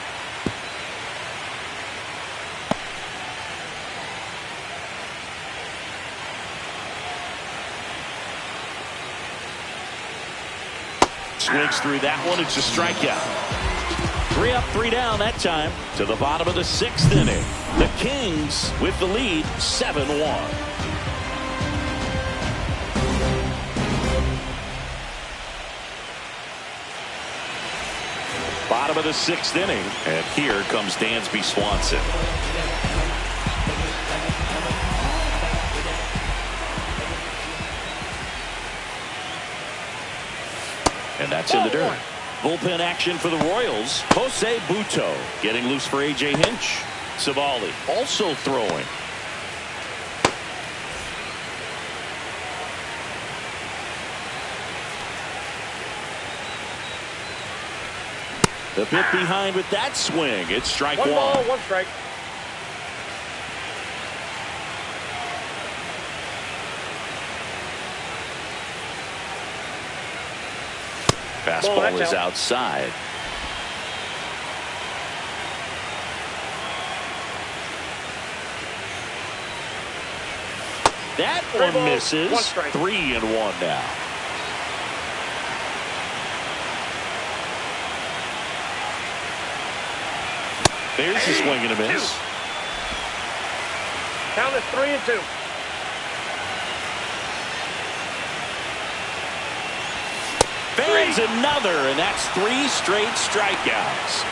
Speaker 1: Swings through that one. It's a strikeout. 3 up, 3 down that time to the bottom of the 6th inning. The Kings with the lead 7-1. Bottom of the 6th inning, and here comes Dansby Swanson. And that's in the dirt. Bullpen action for the Royals. Jose Butto getting loose for A.J. Hinch. Savali also throwing. The pit behind with that swing. It's strike one.
Speaker 3: 1 ball, 1 strike.
Speaker 1: Fastball is outside. That one misses.
Speaker 3: 1 strike.
Speaker 1: 3-1 now. There's a swing and a miss.
Speaker 3: Count is 3-2.
Speaker 1: Fans another, and that's 3 straight strikeouts.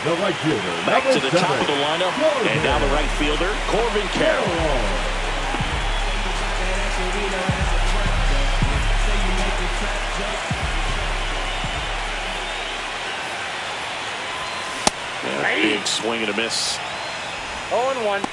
Speaker 4: The right fielder.
Speaker 1: Back to the
Speaker 4: 7,
Speaker 1: top of the lineup, and now the right fielder, Corbin Carroll. Big swing and a miss.
Speaker 3: 0-1.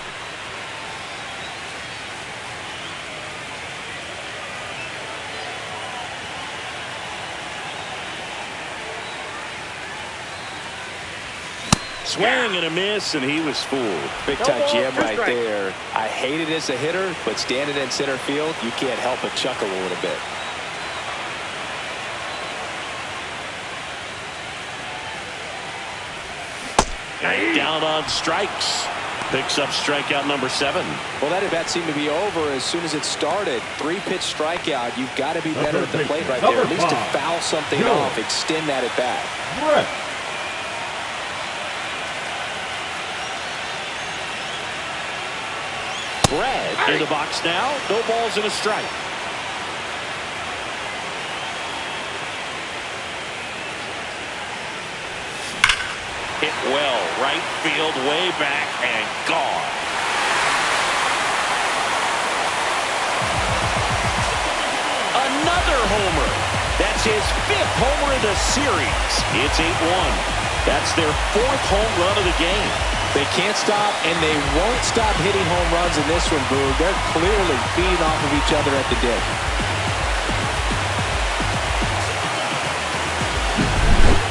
Speaker 1: Swing and a miss, and he was fooled.
Speaker 2: Big time jam right there. I hate it as a hitter, but standing in center field, you can't help but chuckle a little bit.
Speaker 1: And down on strikes. Picks up strikeout number 7.
Speaker 2: Well, that at bat seemed to be over as soon as it started. 3-pitch strikeout. You've got to be better at the plate right there. At least to foul something off, extend that at bat.
Speaker 1: Brett in the box now. No balls and a strike. Hit well, right field, way back, and gone. Another homer. That's his 5th homer of the series. It's 8-1. That's their 4th home run of the game.
Speaker 2: They can't stop, and they won't stop hitting home runs in this one, Boog. They're clearly feeding off of each other at the dip.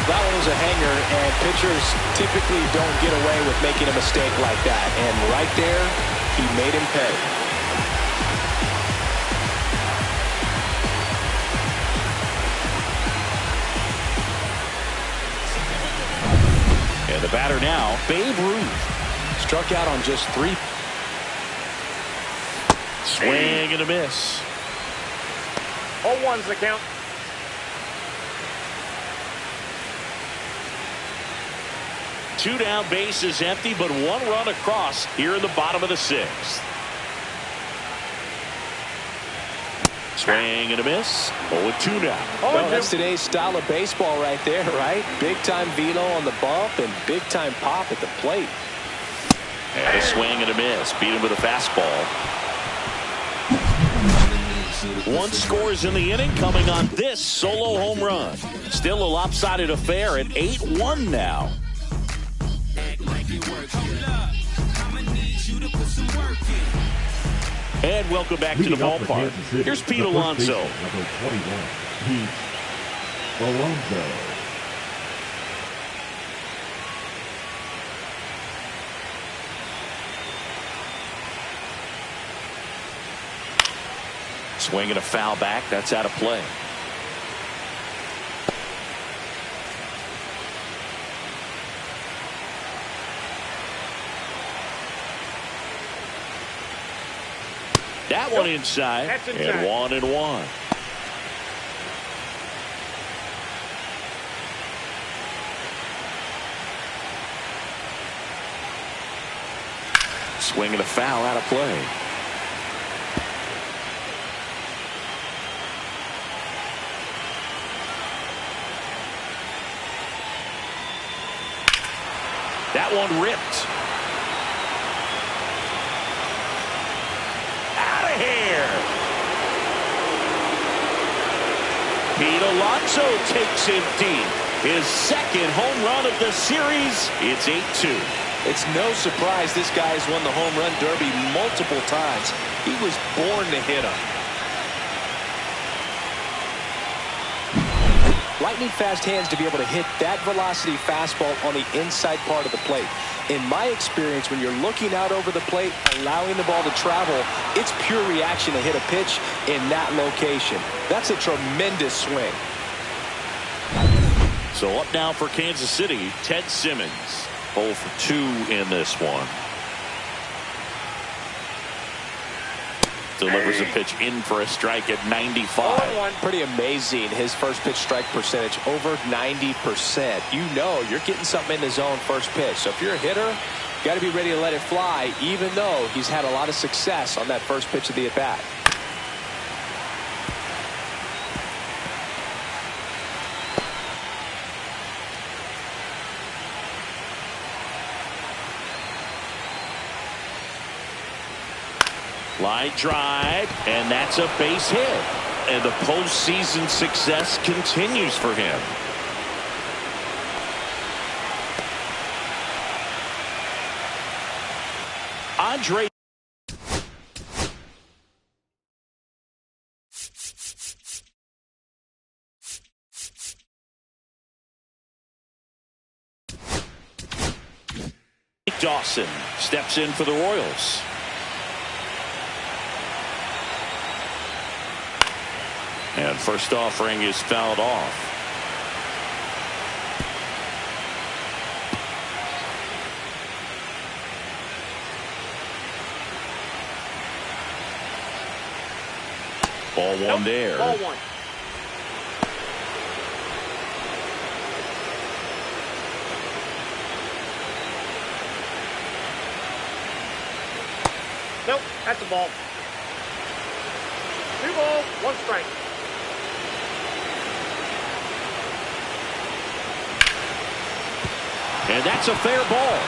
Speaker 2: That one was a hanger, and pitchers typically don't get away with making a mistake like that. And right there, he made him pay.
Speaker 1: And the batter now, Babe Ruth.
Speaker 2: Struck out on just 3.
Speaker 1: Swing and a miss.
Speaker 3: 0-1's the count.
Speaker 1: 2 down, bases empty, but 1 run across here in the bottom of the 6th. Swing and a miss. 0-2 now.
Speaker 2: Well, that's today's style of baseball right there, right? Big-time velo on the bump and big-time pop at the plate.
Speaker 1: And a swing and a miss. Beat him with a fastball. 1 scores in the inning, coming on this solo home run. Still a lopsided affair at 8-1 now. And welcome back to the ballpark. Here's Pete Alonso.
Speaker 4: Number 21, Pete Alonso.
Speaker 1: Swing and a foul back. That's out of play. That one inside.
Speaker 3: That's inside.
Speaker 1: And 1-1. Swing and a foul out of play. That one ripped. Out of here. Pete Alonso takes it deep. His 2nd home run of the series. It's 8-2.
Speaker 2: It's no surprise this guy has won the home run derby multiple times. He was born to hit them. Lightning fast hands to be able to hit that velocity fastball on the inside part of the plate. In my experience, when you're looking out over the plate, allowing the ball to travel, it's pure reaction to hit a pitch in that location. That's a tremendous swing.
Speaker 1: So up now for Kansas City, Ted Simmons. 0 for 2 in this one. Delivers a pitch in for a strike at 95.
Speaker 2: Pretty amazing. His first pitch strike percentage over 90%. You know you're getting something in the zone first pitch. So if you're a hitter, you got to be ready to let it fly, even though he's had a lot of success on that first pitch of the at-bat.
Speaker 1: Line drive, and that's a base hit. And the postseason success continues for him. Andre. Dawson steps in for the Royals. And first offering is fouled off. Ball one there.
Speaker 3: Ball 1. Nope, that's a ball. 2 balls, 1 strike.
Speaker 1: And that's a fair ball.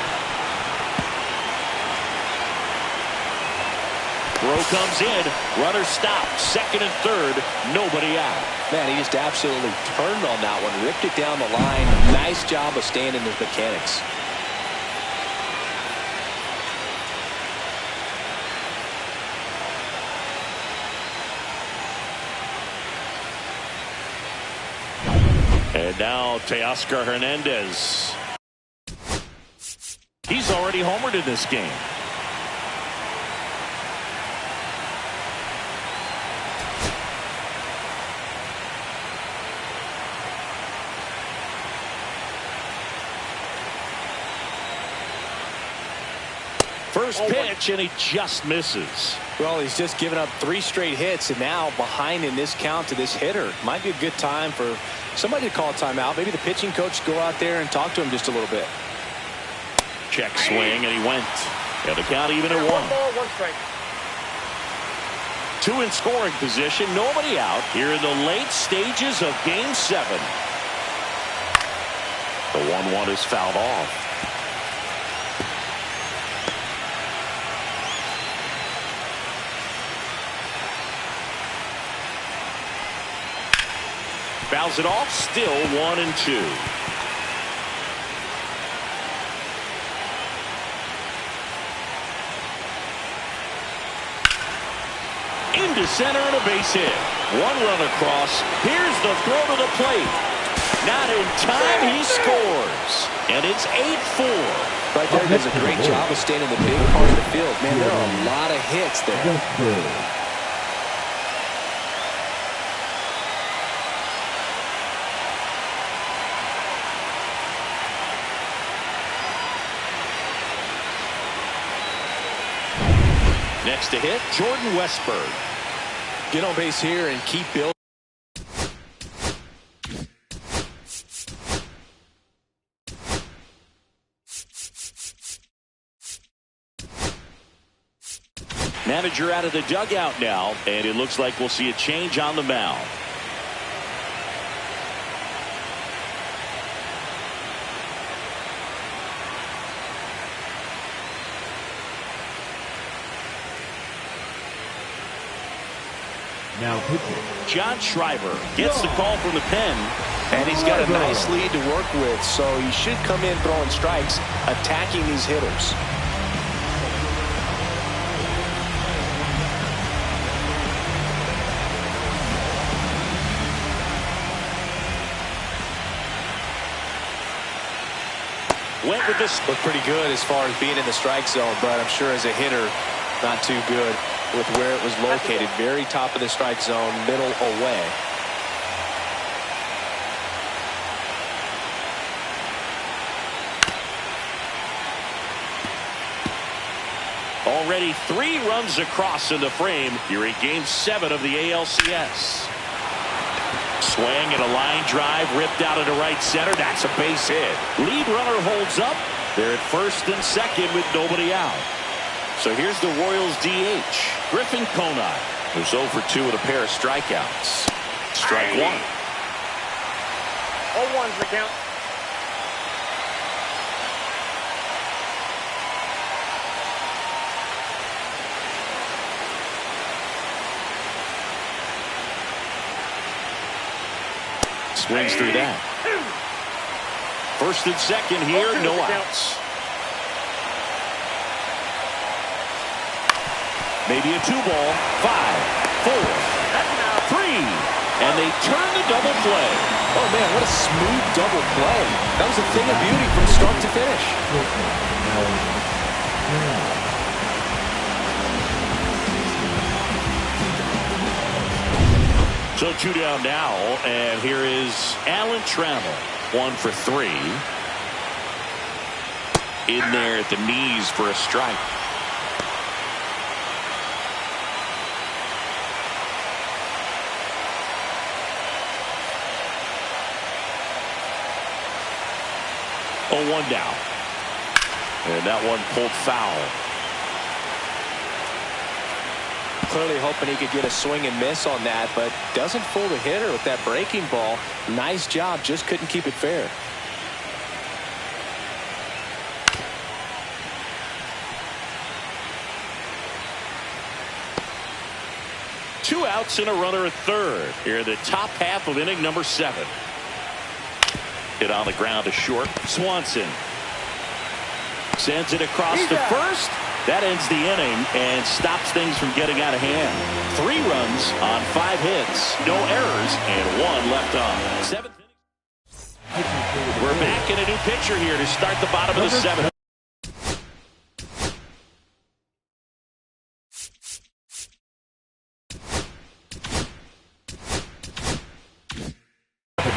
Speaker 1: Throw comes in. Runner stopped. 2nd and 3rd. Nobody out.
Speaker 2: Man, he just absolutely turned on that one. Ripped it down the line. Nice job of staying in his mechanics.
Speaker 1: And now Teoscar Hernandez. He's already homered in this game. First pitch, and he just misses.
Speaker 2: Well, he's just given up 3 straight hits, and now behind in this count to this hitter. Might be a good time for somebody to call a timeout. Maybe the pitching coach go out there and talk to him just a little bit.
Speaker 1: Check swing, and he went. And the count even at 1.
Speaker 3: 1 ball, 1 strike.
Speaker 1: 2 in scoring position, nobody out here in the late stages of Game 7. The 1-1 is fouled off. Fouls it off, still 1-2. Into center and a base hit. 1 run across. Here's the throw to the plate. Not in time, he scores. And it's 8-4.
Speaker 2: Right there, does a great job of staying in the big part of the field. Man, there are a lot of hits there.
Speaker 1: Next to hit, Jordan Westburg.
Speaker 2: Get on base here and keep building.
Speaker 1: Manager out of the dugout now, and it looks like we'll see a change on the mound.
Speaker 4: Now pitching.
Speaker 1: John Schreiber gets the call from the pen.
Speaker 2: And he's got a nice lead to work with, so he should come in throwing strikes, attacking these hitters.
Speaker 1: Went with this.
Speaker 2: Looked pretty good as far as being in the strike zone, but I'm sure as a hitter, not too good with where it was located. Very top of the strike zone, middle away.
Speaker 1: Already 3 runs across in the frame here in Game 7 of the ALCS. Swing and a line drive ripped out into right center. That's a base hit. Lead runner holds up. They're at first and second with nobody out. So here's the Royals DH, Griffin Conine, who's 0 for 2 with a pair of strikeouts. Strike 1.
Speaker 3: 0-1's the count.
Speaker 1: Swings through that. First and second here, no outs. Maybe a 2-ball. 5, 4, 3. And they turn the double play.
Speaker 2: Oh, man, what a smooth double play. That was a thing of beauty from start to finish.
Speaker 1: So 2 down now, and here is Alan Trammell. 1 for 3. In there at the knees for a strike. Oh, 1 down. And that one pulled foul.
Speaker 2: Clearly hoping he could get a swing and miss on that, but doesn't fool the hitter with that breaking ball. Nice job, just couldn't keep it fair.
Speaker 1: Two outs and a runner at third. Here in the top half of inning number 7. Hit on the ground to short. Swanson sends it across to first. That ends the inning and stops things from getting out of hand. 3 runs on 5 hits, no errors, and 1 left on. 7th inning. We're back in a new pitcher here to start the bottom of the 7th.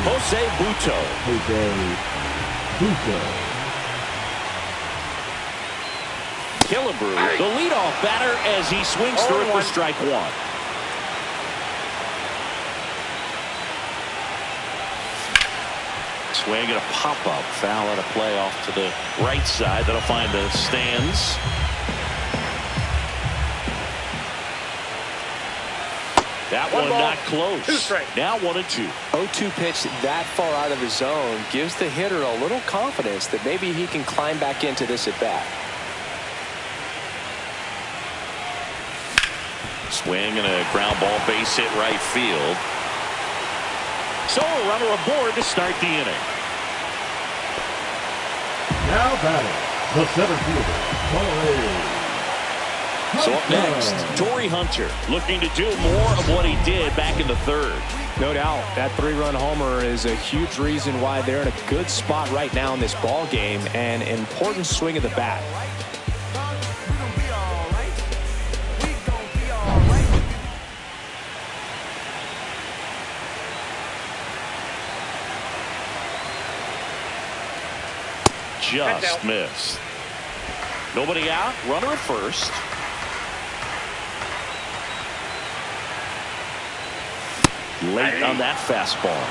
Speaker 1: Jose Butto. Killebrew, the leadoff batter, as he swings through it for strike 1. Swing and a pop-up. Foul and a play off to the right side. That'll find the stands. That one not close. Now 1-2.
Speaker 2: 0-2 pitch that far out of the zone gives the hitter a little confidence that maybe he can climb back into this at bat.
Speaker 1: Swing and a ground ball, base hit right field. So a runner aboard to start the inning.
Speaker 4: Now batting, the center fielder, Torrey.
Speaker 1: So up next, Torii Hunter, looking to do more of what he did back in the third.
Speaker 2: No doubt, that 3-run homer is a huge reason why they're in a good spot right now in this ball game, and an important swing of the bat.
Speaker 1: Just missed. Nobody out. Runner at first. Late on that fastball.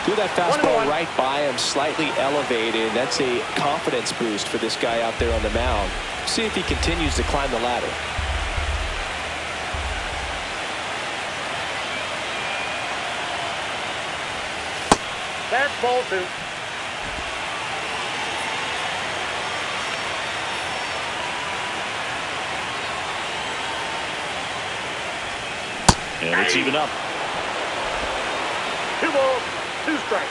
Speaker 2: Threw that fastball right by him, slightly elevated. That's a confidence boost for this guy out there on the mound. See if he continues to climb the ladder.
Speaker 3: That's ball 2.
Speaker 1: And it's even up.
Speaker 3: 2 balls, 2 strikes.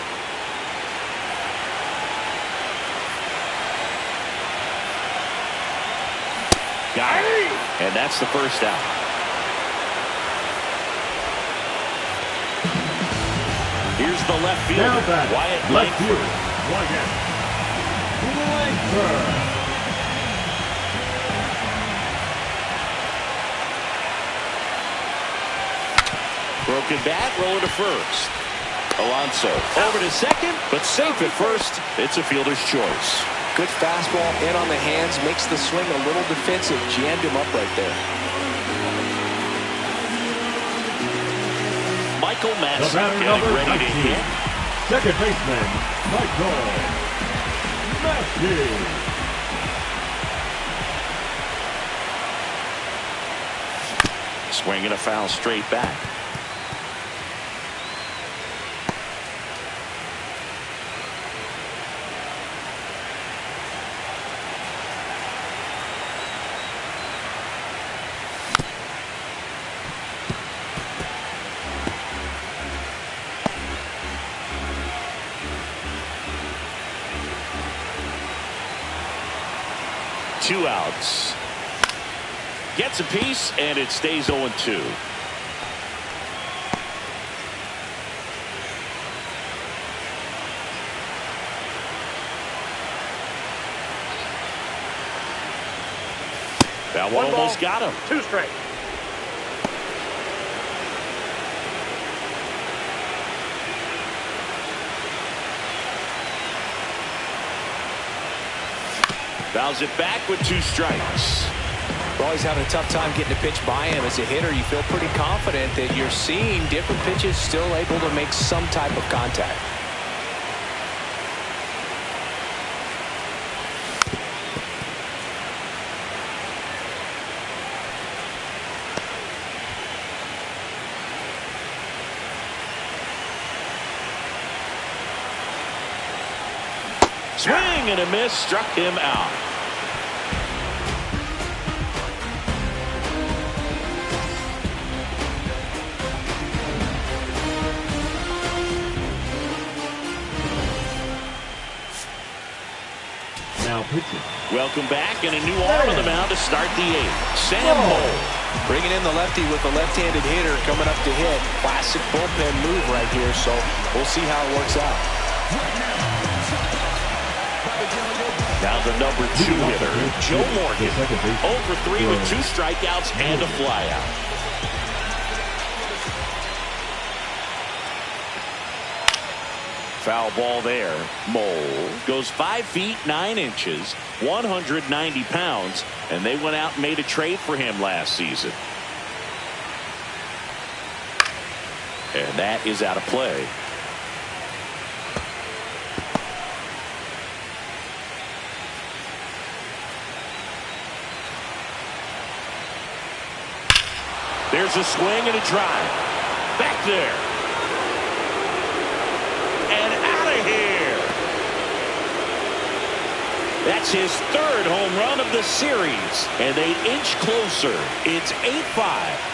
Speaker 1: Got it. And that's the first out. Here's the left fielder, Wyatt Langford. Broken bat, rolling to first. Alonso over to second, but safe at first. It's a fielder's choice.
Speaker 2: Good fastball in on the hands, makes the swing a little defensive. Jammed him up right there.
Speaker 1: Michael Madsen getting ready to hit.
Speaker 4: Second baseman, Michael Madsen.
Speaker 1: Swinging a foul straight back. Two outs. Gets a piece, and it stays 0-2. That one almost got him.
Speaker 3: 2 strikes.
Speaker 1: Fouls it back with 2 strikes.
Speaker 2: Well, he's having a tough time getting a pitch by him. As a hitter, you feel pretty confident that you're seeing different pitches still able to make some type of contact.
Speaker 1: Swing and a miss, struck him out.
Speaker 4: Now pitching.
Speaker 1: Welcome back, and a new arm on the mound to start the 8th. Sam Moll.
Speaker 2: Bringing in the lefty with the left-handed hitter coming up to hit. Classic bullpen move right here, so we'll see how it works out.
Speaker 1: Now the number 2 hitter, Joe Morgan. 0-for-3 with 2 strikeouts and a flyout. Foul ball there. Moll goes 5 feet 9 inches, 190 pounds, and they went out and made a trade for him last season. And that is out of play. Here's a swing and a drive. Back there. And out of here. That's his third home run of the series. And they inch closer. It's 8-5.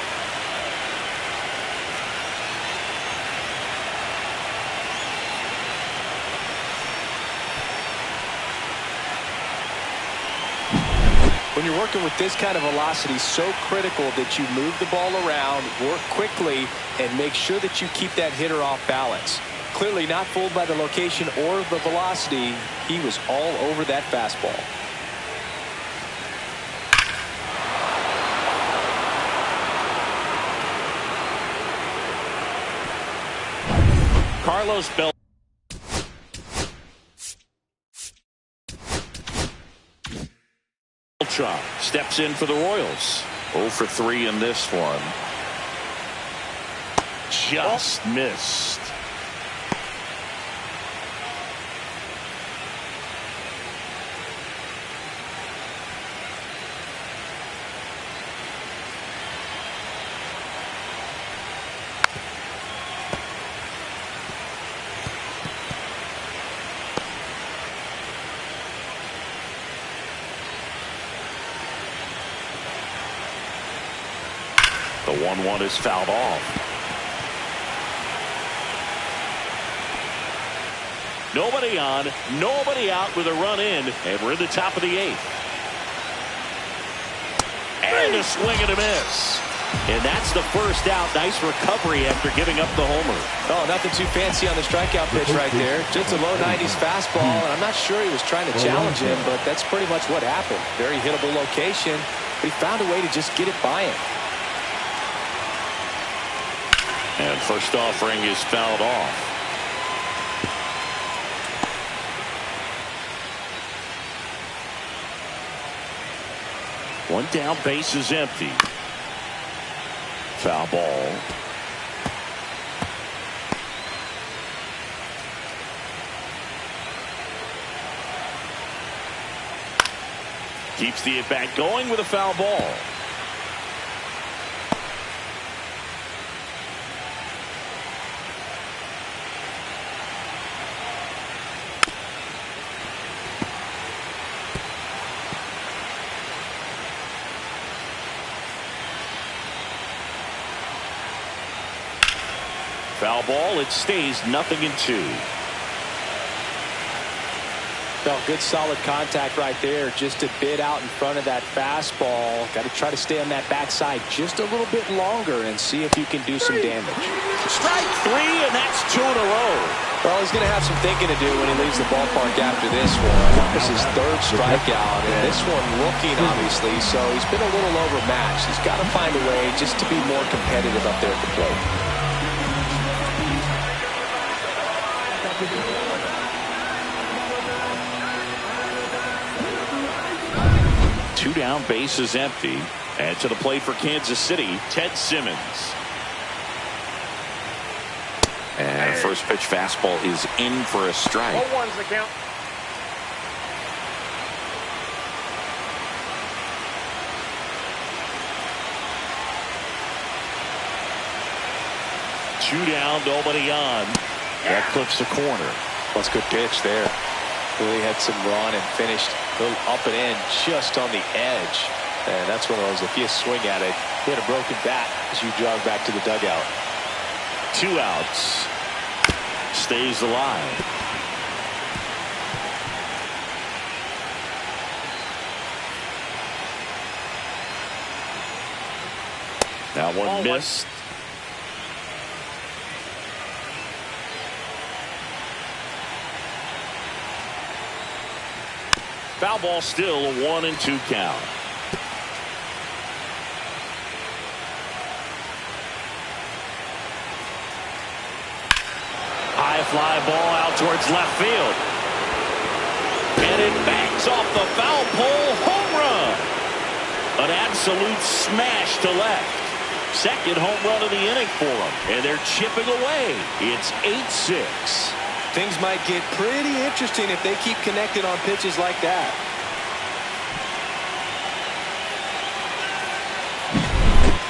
Speaker 2: When you're working with this kind of velocity, so critical that you move the ball around, work quickly, and make sure that you keep that hitter off balance. Clearly not fooled by the location or the velocity. He was all over that fastball.
Speaker 1: Carlos Beltran steps in for the Royals. 0 for 3 in this one. Just missed. The 1-1 is fouled off. Nobody on, nobody out with a run in, and we're in the top of the 8th. And a swing and a miss. And that's the first out. Nice recovery after giving up the homer.
Speaker 2: Oh, nothing too fancy on the strikeout pitch right there. Just a low 90s fastball, and I'm not sure he was trying to challenge him, but that's pretty much what happened. Very hittable location, but he found a way to just get it by him.
Speaker 1: And first offering is fouled off. One down, base is empty. Foul ball. Keeps the at-bat going with a foul ball. Foul ball. It stays 0-2.
Speaker 2: Well, good solid contact right there. Just a bit out in front of that fastball. Got to try to stay on that backside just a little bit longer and see if you can do some damage.
Speaker 1: Strike 3, and that's 2 in a row.
Speaker 2: Well, he's going to have some thinking to do when he leaves the ballpark after this one. That was his third strikeout, and this one looking, obviously, so he's been a little overmatched. He's got to find a way just to be more competitive up there at the plate.
Speaker 1: Two down, base is empty. And to the plate for Kansas City, Ted Simmons. And first pitch fastball is in for a strike.
Speaker 3: 0-1's the count.
Speaker 1: Two down, nobody on. That clips the corner.
Speaker 2: That's a good pitch there. Really had some run and finished a little up and in just on the edge. And that's one of those, if you swing at it, hit a broken bat as you jog back to the dugout.
Speaker 1: 2 outs. Stays alive. That one missed. Foul ball, still a 1-2 count. High fly ball out towards left field. And it bangs off the foul pole. Home run. An absolute smash to left. Second home run of the inning for them. And they're chipping away. It's 8-6.
Speaker 2: Things might get pretty interesting if they keep connected on pitches like that.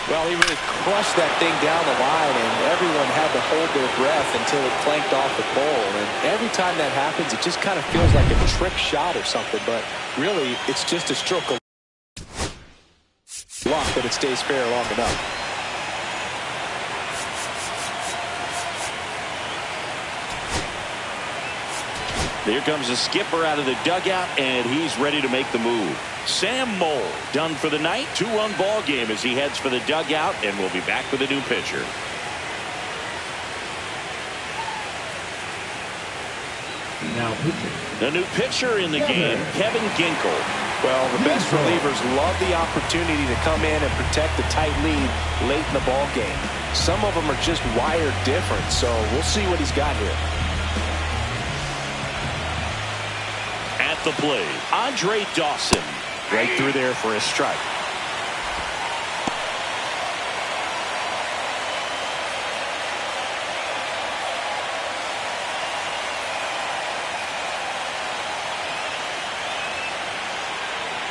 Speaker 2: Well, he really crushed that thing down the line, and everyone had to hold their breath until it clanked off the pole. And every time that happens, it just kind of feels like a trick shot or something, but really, it's just a stroke of luck that it stays fair long enough.
Speaker 1: Here comes the skipper out of the dugout, and he's ready to make the move. Sam Moll done for the night. 2-run ball game as he heads for the dugout, and we'll be back with a new pitcher.
Speaker 4: Now pitching.
Speaker 1: The new pitcher in the game, Kevin Ginkel.
Speaker 2: Well, the best relievers love the opportunity to come in and protect the tight lead late in the ball game. Some of them are just wired different, so we'll see what he's got here.
Speaker 1: At the plate, Andre Dawson. Right through there for a strike.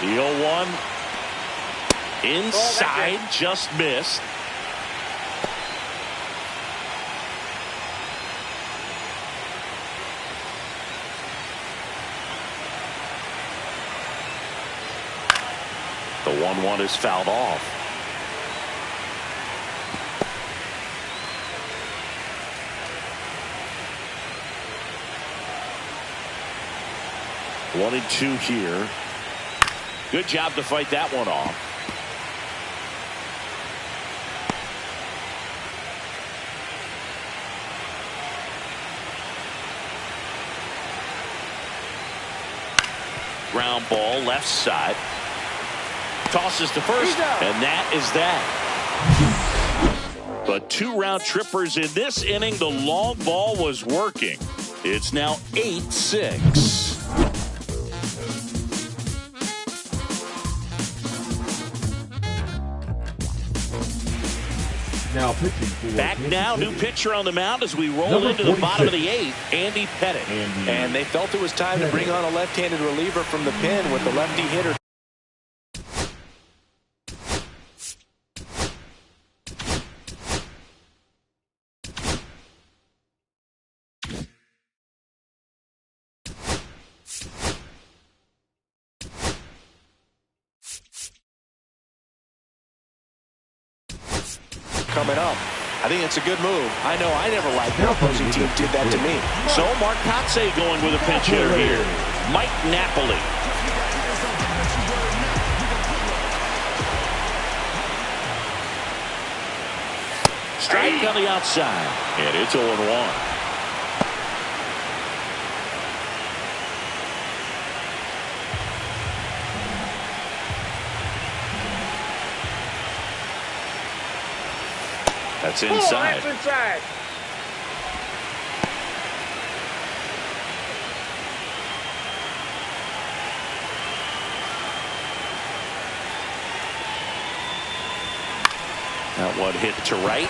Speaker 1: The 0-1. Inside, just missed. The 1-1 is fouled off. One and two here. Good job to fight that one off. Ground ball left side. Tosses to first, and that is that. But 2 round trippers in this inning. The long ball was working. It's now 8-6.
Speaker 4: Now pitching for
Speaker 1: back now, new pitcher on the mound as we roll into the bottom of the 8th, Andy Pettitte.
Speaker 2: And they felt it was time to bring on a left-handed reliever from the pen with the lefty hitter. Coming up. I think it's a good move. I know I never liked when opposing team did that to me.
Speaker 1: So Mark Kotsay going with a pinch hitter here. Mike Napoli. Strike on the outside. And it's 0-1. That's inside.
Speaker 3: That's inside.
Speaker 1: That one hit to right.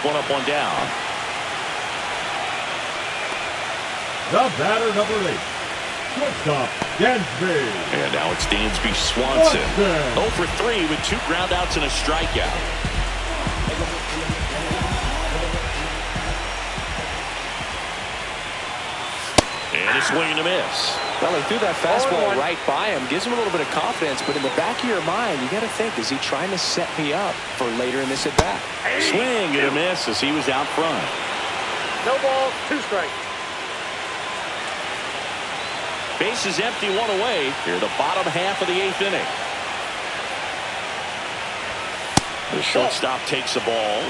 Speaker 1: One up, one down.
Speaker 4: The batter, number 8. Shortstop, Dansby.
Speaker 1: And now it's Dansby Swanson. 0 for 3 with 2 groundouts and a strikeout. And a swing and a miss.
Speaker 2: Well, he threw that fastball right by him. Gives him a little bit of confidence, but in the back of your mind, you got to think, is he trying to set me up for later in this at-bat?
Speaker 1: Swing and a miss as he was out front.
Speaker 3: No balls, 2 strikes.
Speaker 1: Base is empty, 1 away. Here, the bottom half of the 8th inning. The shortstop takes the ball.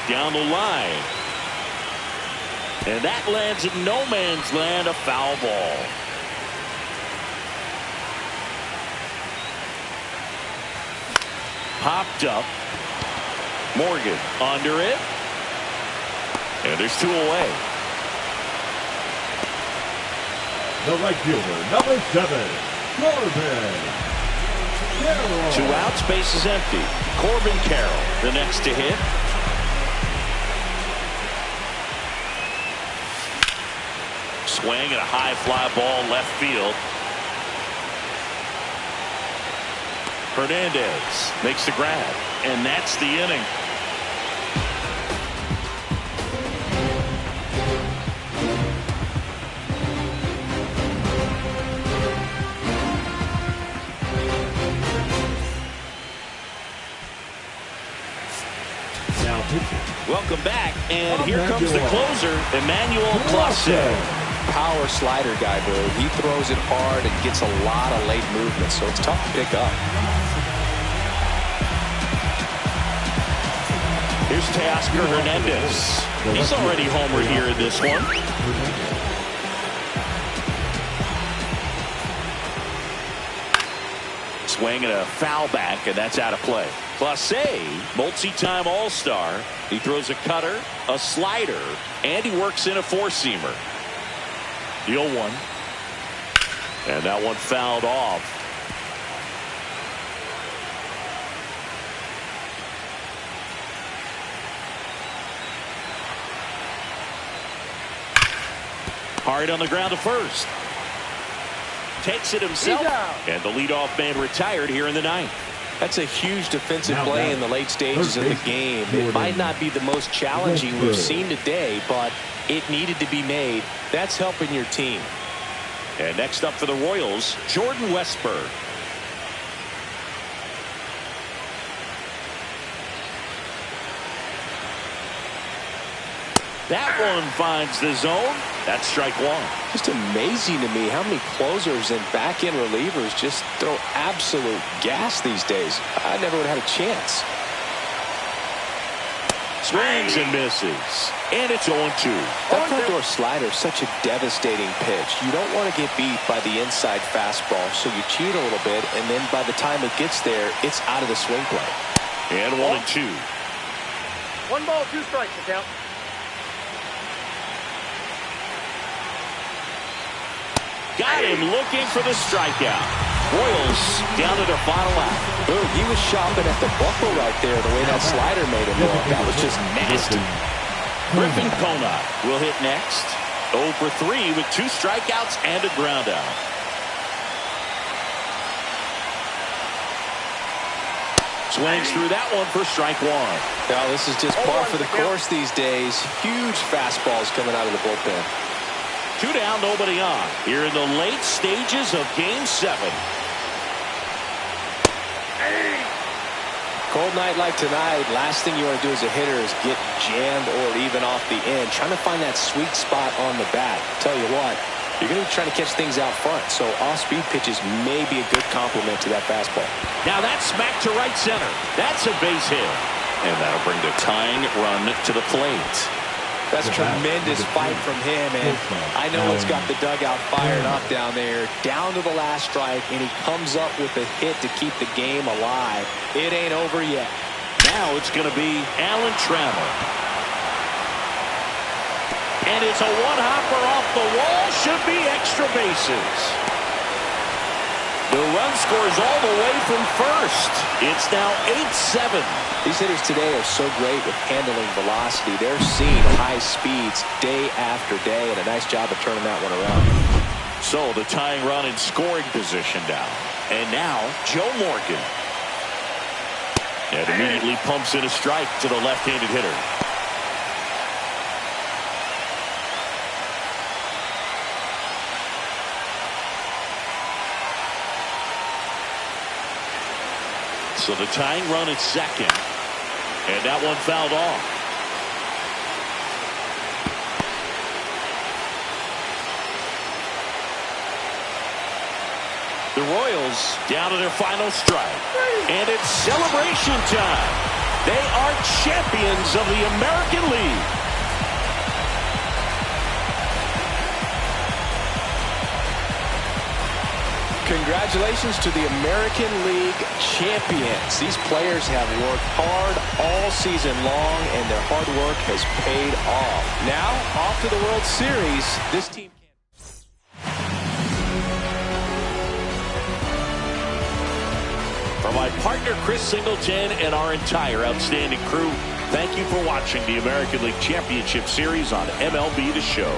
Speaker 1: Down the line. And that lands in no man's land, a foul ball. Popped up. Morgan under it. And there's 2 away.
Speaker 4: The right fielder, number 7, Corbin Carroll.
Speaker 1: 2 outs, base is empty. Corbin Carroll, the next to hit. swing and a high fly ball left field. Hernandez makes the grab, and that's the inning.
Speaker 4: Now pitching.
Speaker 1: Welcome back, and here comes the closer, Emmanuel Clase.
Speaker 2: Power slider guy, bro. He throws it hard and gets a lot of late movement, so it's tough to pick up.
Speaker 1: Here's Teoscar Hernandez. He's already homered here in this one. Swing and a foul back, and that's out of play. Clase, multi-time All-Star. He throws a cutter, a slider, and he works in a four-seamer. The 0-1. And that one fouled off. Hard on the ground to first. Takes it himself. And the leadoff man retired here in the ninth.
Speaker 2: That's a huge defensive play in the late stages of the game. It might not be the most challenging we've seen today, but it needed to be made. That's helping your team.
Speaker 1: And next up for the Royals, Jordan Westburg. That one finds the zone. That's strike one.
Speaker 2: Just amazing to me how many closers and back-end relievers just throw absolute gas these days. I never would have had a chance.
Speaker 1: Swings and misses. And it's 0-2.
Speaker 2: That front door slider is such a devastating pitch. You don't want to get beat by the inside fastball, so you cheat a little bit, and then by the time it gets there, it's out of the swing play.
Speaker 1: And 1-2.
Speaker 3: 1 ball, 2 strikes, the count.
Speaker 1: Got him looking for the strikeout. Royals down to their final out.
Speaker 2: Ooh, he was shopping at the buckle right there, the way that slider made him look. That was just nasty.
Speaker 1: Griffin Conant will hit next. 0 for 3 with 2 strikeouts and a ground out. Swings through that one for strike one.
Speaker 2: Now, this is just par for the course these days. Huge fastballs coming out of the bullpen.
Speaker 1: 2 down, nobody on. Here in the late stages of Game 7.
Speaker 2: Cold night like tonight, last thing you want to do as a hitter is get jammed or even off the end. Trying to find that sweet spot on the bat. Tell you what, you're going to be trying to catch things out front, so off-speed pitches may be a good complement to that fastball.
Speaker 1: Now that's smacked to right center. That's a base hit. And that'll bring the tying run to the plate.
Speaker 2: That's tremendous fight from him, and I know it's got the dugout fired up down there. Down to the last strike, and he comes up with a hit to keep the game alive. It ain't over yet.
Speaker 1: Now it's going to be Alan Trammell. And it's a one-hopper off the wall. Should be extra bases. The run scores all the way from first. It's now 8-7.
Speaker 2: These hitters today are so great with handling velocity. They're seeing high speeds day after day, and a nice job of turning that one around.
Speaker 1: So the tying run in scoring position now. And now Joe Morgan. And immediately pumps in a strike to the left-handed hitter. So the tying run at second. And that one fouled off. The Royals down to their final strike. And it's celebration time. They are champions of the American League.
Speaker 2: Congratulations to the American League champions. These players have worked hard all season long, and their hard work has paid off. Now, off to the World Series. This team.
Speaker 1: For my partner, Chris Singleton, and our entire outstanding crew, thank you for watching the American League Championship Series on MLB The Show.